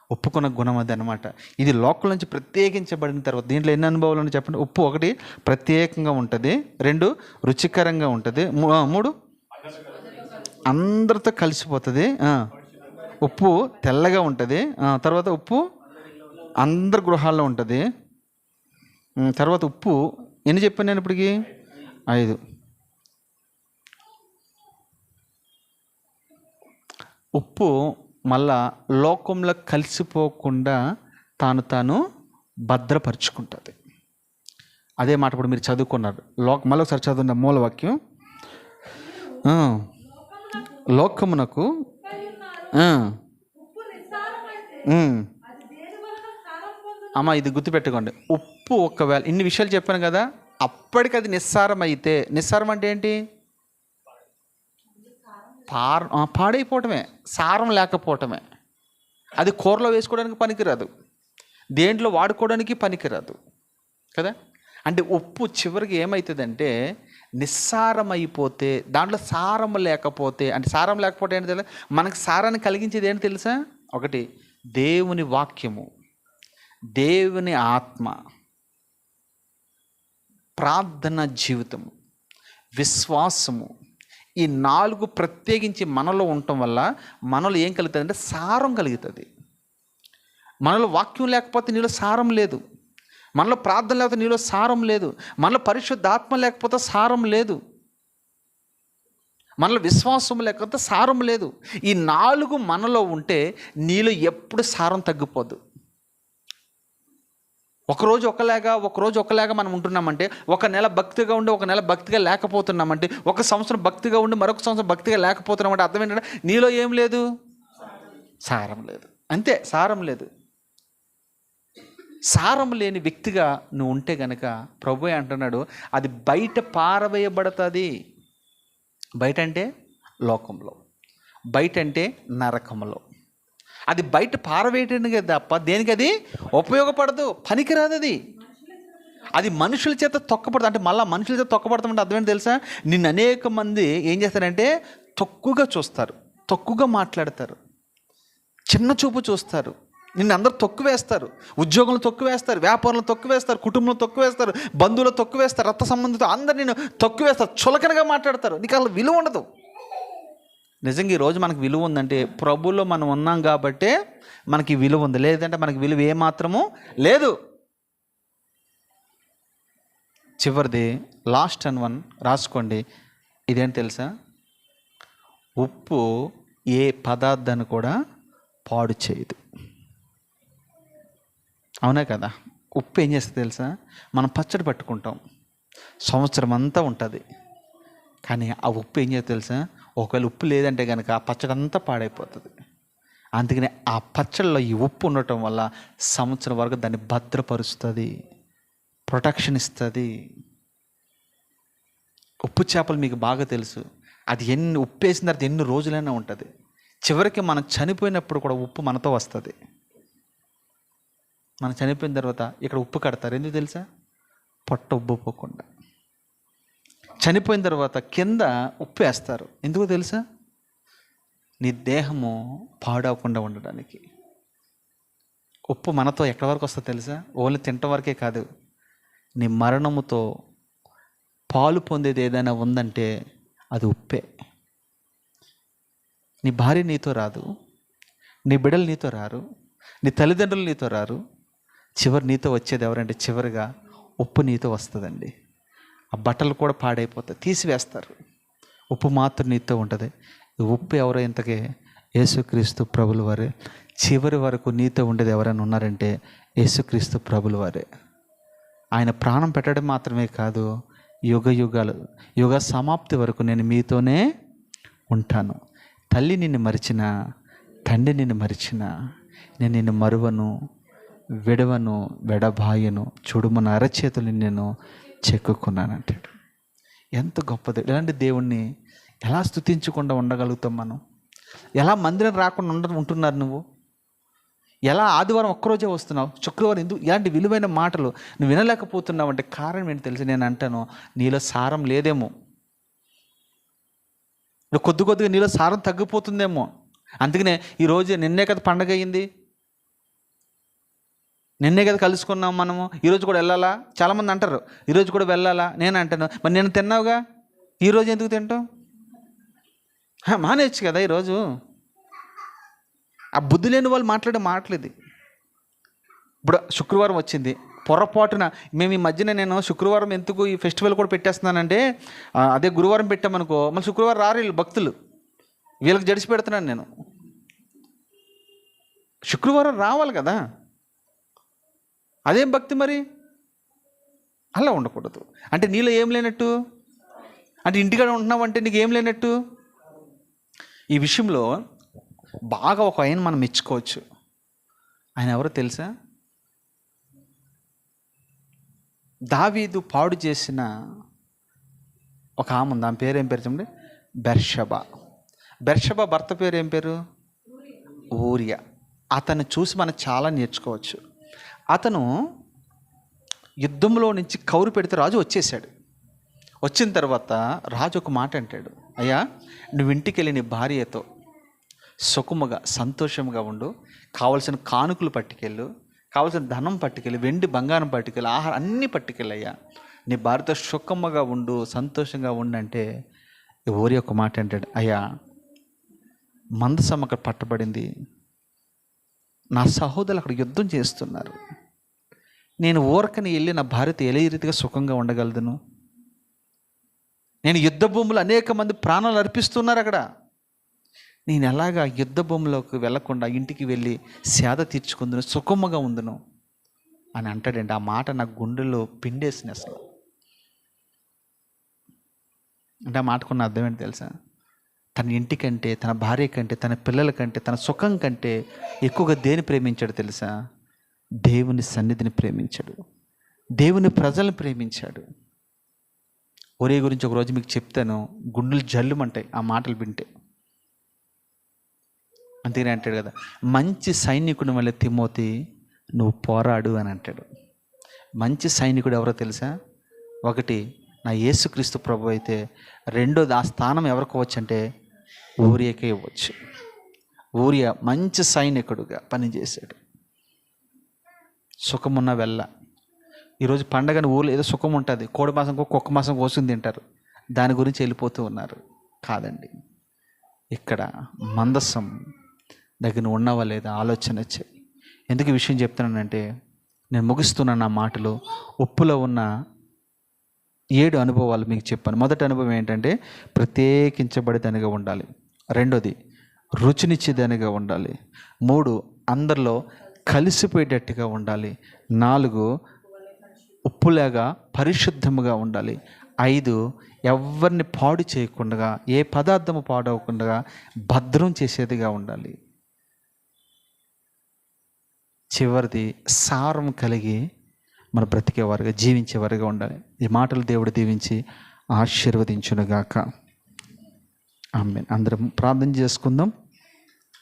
ఒప్పుకున్న గుణం అది అనమాట. ఇది లోకల్ నుంచి ప్రత్యేకించబడిన తర్వాత దీంట్లో ఎన్ని అనుభవాలు ఉన్నాయి చెప్పండి? ఉప్పు 1 ప్రత్యేకంగా ఉంటుంది, 2 రుచికరంగా ఉంటుంది, 3 అందరితో కలిసిపోతుంది, ఉప్పు తెల్లగా ఉంటుంది, తర్వాత ఉప్పు అందరి గృహాల్లో ఉంటుంది, తర్వాత ఉప్పు ఎన్ని చెప్పాను నేను ఇప్పటికి? 5. ఉప్పు మళ్ళా లోకంలో కలిసిపోకుండా తాను భద్రపరుచుకుంటుంది. అదే మాట ఇప్పుడు మీరు చదువుకున్నారు. మళ్ళీ ఒకసారి చదువున్న మూలవాక్యం, లోకమునకు ఇది గుర్తుపెట్టుకోండి. ఉప్పు ఒకవేళ ఇన్ని విషయాలు చెప్పాను కదా, అప్పటికి అది నిస్సారం అయితే, నిస్సారం అంటే ఏంటి? పాడైపోవటమే, సారం లేకపోవటమే. అది కూరలో వేసుకోవడానికి పనికిరాదు, దేంట్లో వాడుకోవడానికి పనికిరాదు కదా. అంటే ఉప్పు చివరికి ఏమవుతుందంటే నిస్సారమైపోతే, దాంట్లో సారం లేకపోతే, అంటే సారం లేకపోతే ఏంటి తెలుసా? మనకు సారాన్ని కలిగించేది ఏంటి తెలుసా? 1 దేవుని వాక్యము, దేవుని ఆత్మ, ప్రార్థన జీవితము, విశ్వాసము. ఈ 4 ప్రత్యేకించి మనలో ఉండటం వల్ల మనలో ఏం కలుగుతుంది అంటే సారం కలుగుతుంది. మనలో వాక్యం లేకపోతే నీలో సారం లేదు, మనలో ప్రార్థన లేకపోతే నీలో సారం లేదు, మనలో పరిశుద్ధాత్మ లేకపోతే సారం లేదు, మనలో విశ్వాసం లేకపోతే సారం లేదు. ఈ 4 మనలో ఉంటే నీలో ఎప్పుడు సారం తగ్గిపోదు. ఒకరోజు ఒకలాగా మనం ఉంటున్నామంటే, 1 నెల భక్తిగా ఉండి 1 నెల భక్తిగా లేకపోతున్నామంటే, 1 సంవత్సరం భక్తిగా ఉండి మరొక సంవత్సరం భక్తిగా లేకపోతున్నామంటే అర్థం ఏంటంటే నీలో ఏం లేదు? సారం లేదు. అంతే, సారం లేదు. సారం లేని వ్యక్తిగా నువ్వు ఉంటే గనక ప్రభువే అంటున్నాడు, అది బయట పారవేయబడుతుంది. బయట అంటే లోకంలో, బయట అంటే నరకంలో. అది బయట పారవేయటానికి తప్ప దేనికి అది ఉపయోగపడదు, పనికిరాదు. అది మనుషుల చేత తొక్కపడదు. అంటే మళ్ళీ మనుషుల చేత తొక్కపడతామంటే అర్థమేంటి తెలుసా? నిన్ను అనేక మంది ఏం చేస్తారంటే తక్కువగా చూస్తారు, తక్కువగా మాట్లాడతారు, చిన్న చూపు చూస్తారు, నిన్ను అందరూ తొక్కువేస్తారు. ఉద్యోగంలో తొక్కువేస్తారు, వ్యాపారంలో తొక్కువేస్తారు, కుటుంబంలో తొక్కువేస్తారు, బంధువులు తొక్కువేస్తారు, రక్త సంబంధితో అందరు నిన్ను తొక్కువేస్తారు, చులకనగా మాట్లాడతారు. నీకు అసలు విలువ ఉండదు. నిజంగా ఈరోజు మనకు విలువ ఉందంటే ప్రభువులో మనం ఉన్నాం కాబట్టే మనకి విలువ ఉంది, లేదంటే మనకి విలువ ఏమాత్రము లేదు. చివరిది లాస్ట్ 1 రాసుకోండి. ఇదేంటి తెలుసా? ఉప్పు ఏ పదార్థాన్ని కూడా పాడు చేయదు. అవునా కదా? ఉప్పు ఏం చేస్తుంది తెలుసా? మనం పచ్చడి పట్టుకుంటాం, సంవత్సరం అంతా ఉంటుంది. కానీ ఆ ఉప్పు ఏం చేస్తుంది తెలుసా? ఒకవేళ ఉప్పు లేదంటే కనుక ఆ పచ్చడి అంతా పాడైపోతుంది. అందుకని ఆ పచ్చడిలో ఈ ఉప్పు ఉండటం వల్ల సంవత్సరం వరకు దాన్ని భద్రపరుస్తుంది, ప్రొటెక్షన్ ఇస్తుంది. ఉప్పు చేపలు మీకు బాగా తెలుసు. అది ఉప్పు వేసిన తర్వాత ఎన్ని రోజులైనా ఉంటుంది. చివరికి మనం చనిపోయినప్పుడు కూడా ఉప్పు మనతో వస్తుంది. మనం చనిపోయిన తర్వాత ఇక్కడ ఉప్పు కడతారు, ఎందుకు తెలుసా? పొట్ట ఉబ్బుపోకుండా. చనిపోయిన తర్వాత కింద ఉప్పు వేస్తారు, ఎందుకు తెలుసా? నీ దేహము పాడవకుండా ఉండడానికి. ఉప్పు మనతో ఎక్కడి వరకు వస్తుంది తెలుసా? ఓన్లీ తినటం వరకే కాదు, నీ మరణముతో పాలు పొందేది ఏదైనా ఉందంటే అది ఉప్పే. నీ భార్య నీతో రాదు, నీ బిడ్డలు నీతో రారు, నీ తల్లిదండ్రులు నీతో రారు. చివరి నీతో వచ్చేది ఎవరంటే చివరిగా ఉప్పు నీతో వస్తుందండి. ఆ బట్టలు కూడా పాడైపోతాయి, తీసివేస్తారు. ఉప్పు మాత్రం నీతో ఉంటుంది. ఉప్పు ఎవరో ఇంతకే? యేసుక్రీస్తు ప్రభుల వారే. చివరి వరకు నీతో ఉండేది ఎవరైనా ఉన్నారంటే యేసుక్రీస్తు ప్రభుల వారే. ఆయన ప్రాణం పెట్టడం మాత్రమే కాదు, యుగ సమాప్తి వరకు నేను మీతోనే ఉంటాను. తల్లి నిన్ను మరిచినా, తండ్రి నిన్ను మరిచినా, నేను నిన్ను మరువను, విడవను, వెడబాయను, చూడుమన్న అరచేతులు నేను చెక్కుకున్నాను అంటాడు. ఎంత గొప్పది! ఇలాంటి దేవుణ్ణి ఎలా స్తుతించకుండా ఉండగలుగుతాం మనం? ఎలా మందిరం రాకుండా ఉంటున్నారు నువ్వు? ఎలా ఆదివారం ఒక్కరోజే వస్తున్నావు, శుక్రవారం ఎందుకు? ఇలాంటి విలువైన మాటలు నువ్వు వినలేకపోతున్నావు అంటే కారణం ఏంటి తెలిసి? నేను అంటాను, నీలో సారం లేదేమో. నువ్వు కొద్దిగా నీలో సారం తగ్గిపోతుందేమో. అందుకనే ఈరోజు నిన్నే కదా పండగ అయ్యింది, నిన్నే కదా కలుసుకున్నాం మనము, ఈరోజు కూడా వెళ్ళాలా? చాలామంది అంటారు ఈరోజు కూడా వెళ్ళాలా. నేను అంటాను, మరి నేను తిన్నావుగా, ఈరోజు ఎందుకు తింటావు? మానేయచ్చు కదా ఈరోజు. ఆ బుద్ధి లేని వాళ్ళు మాట్లాడే మాటలేదు. ఇప్పుడు శుక్రవారం వచ్చింది, పొరపాటున మేము ఈ మధ్యన నేను శుక్రవారం ఎందుకు ఈ ఫెస్టివల్ కూడా పెట్టేస్తున్నానంటే, అదే గురువారం పెట్టామనుకో మళ్ళీ శుక్రవారం రారు వీళ్ళు భక్తులు, వీళ్ళకి జడిసి పెడుతున్నాను నేను. శుక్రవారం రావాలి కదా, అదేం భక్తి మరి? అలా ఉండకూడదు. అంటే నీలో ఏం లేనట్టు? అంటే ఇంటికాడ ఉంటున్నావు అంటే నీకు ఏం లేనట్టు? ఈ విషయంలో బాగా ఒక ఆయన మనం మెచ్చుకోవచ్చు. ఆయన ఎవరో తెలుసా? దావీదు పాడు చేసిన ఒక ఆమె ఉంది, ఆమె పేరు ఏం పేరు చెప్పండి? బెర్షబా భర్త పేరు ఏం పేరు? ఊరియా. అతన్ని చూసి మనం చాలా నేర్చుకోవచ్చు. అతను యుద్ధంలో నుంచి కౌరు పెడితే రాజు వచ్చేసాడు. వచ్చిన తర్వాత రాజు ఒక మాట అంటాడు, అయ్యా నువ్వు ఇంటికి వెళ్ళి నీ భార్యతో సుఖముగా సంతోషంగా ఉండు, కావలసిన కానుకలు పట్టుకెళ్ళు, కావలసిన ధనం పట్టుకెళ్ళి, వెండి బంగారం పట్టుకెళ్ళి, ఆహారం అన్నీ పట్టుకెళ్ళయ్యా, నీ భార్యతో సుఖముగా ఉండు, సంతోషంగా ఉండంటే ఊరి ఒక మాట అంటాడు, అయ్యా మందసం అక్కడ పట్టబడింది, నా సహోదరులు అక్కడ యుద్ధం చేస్తున్నారు, నేను ఊరకని వెళ్ళి నా భార్యతో ఏ రీతిగా సుఖంగా ఉండగలదును? నేను యుద్ధ భూములు అనేక మంది ప్రాణాలు అర్పిస్తున్నారు అక్కడ, నేను ఎలాగా యుద్ధ భూమిలోకి వెళ్లకుండా ఇంటికి వెళ్ళి సేద తీర్చుకుందును, సుఖముగా ఉందును అని అంటాడండి. ఆ మాట నా గుండెల్లో పిండేసింది అసలు. అంటే ఆ మాటకున్న అర్థం ఏంటి తెలుసా? తన ఇంటి కంటే, తన భార్య కంటే, తన పిల్లల కంటే, తన సుఖం కంటే ఎక్కువగా దేని ప్రేమించాడు తెలుసా? దేవుని సన్నిధిని ప్రేమించాడు, దేవుని ప్రజలను ప్రేమించాడు. ఒరే గురించి ఒకరోజు మీకు చెప్తాను, గుండెలు జల్లుమంటాయి ఆ మాటలు వింటే. అంతేనే అంటాడు కదా, మంచి సైనికుడి వల్ల తిమోతి నువ్వు పోరాడు అని అంటాడు. మంచి సైనికుడు ఎవరో తెలుసా? ఒకటి నా యేసుక్రీస్తు ప్రభు అయితే, రెండోది ఆ స్థానం ఎవరికి ఇవ్వచ్చు అంటే ఊరియాకే ఇవ్వచ్చు. ఊరియా మంచి సైనికుడుగా పనిచేశాడు. సుఖమున్న వెళ్ళ. ఈరోజు పండగని ఊళ్ళో ఏదో సుఖం ఉంటుంది, కోడి మాసం కుక్క మాసం కోసుకుని తింటారు, దాని గురించి వెళ్ళిపోతూ ఉన్నారు. కాదండి, ఇక్కడ మందసం దగ్గర ఉన్నవా లేదా ఆలోచన వచ్చాయి. ఎందుకు ఈ విషయం చెప్తున్నానంటే, నేను ముగిస్తున్న నా మాటలు ఉప్పులో ఉన్న 7 అనుభవాలు మీకు చెప్పాను. మొదటి అనుభవం ఏంటంటే ప్రత్యేకించబడిదనిగా ఉండాలి. రెండోది రుచినిచ్చేదానిగా ఉండాలి. 3 అందరిలో కలిసిపోయేటట్టుగా ఉండాలి. 4 ఉప్పులాగా పరిశుద్ధముగా ఉండాలి. 5 ఎవరిని పాడు చేయకుండా, ఏ పదార్థము పాడవకుండా భద్రం చేసేదిగా ఉండాలి. చివరిది సారం కలిగి మన బ్రతికేవారుగా, జీవించేవారుగా ఉండాలి. ఈ మాటలు దేవుడు దీవించి ఆశీర్వదించునుగాక. ఆమేన్. అందరం ప్రార్థన చేసుకుందాం.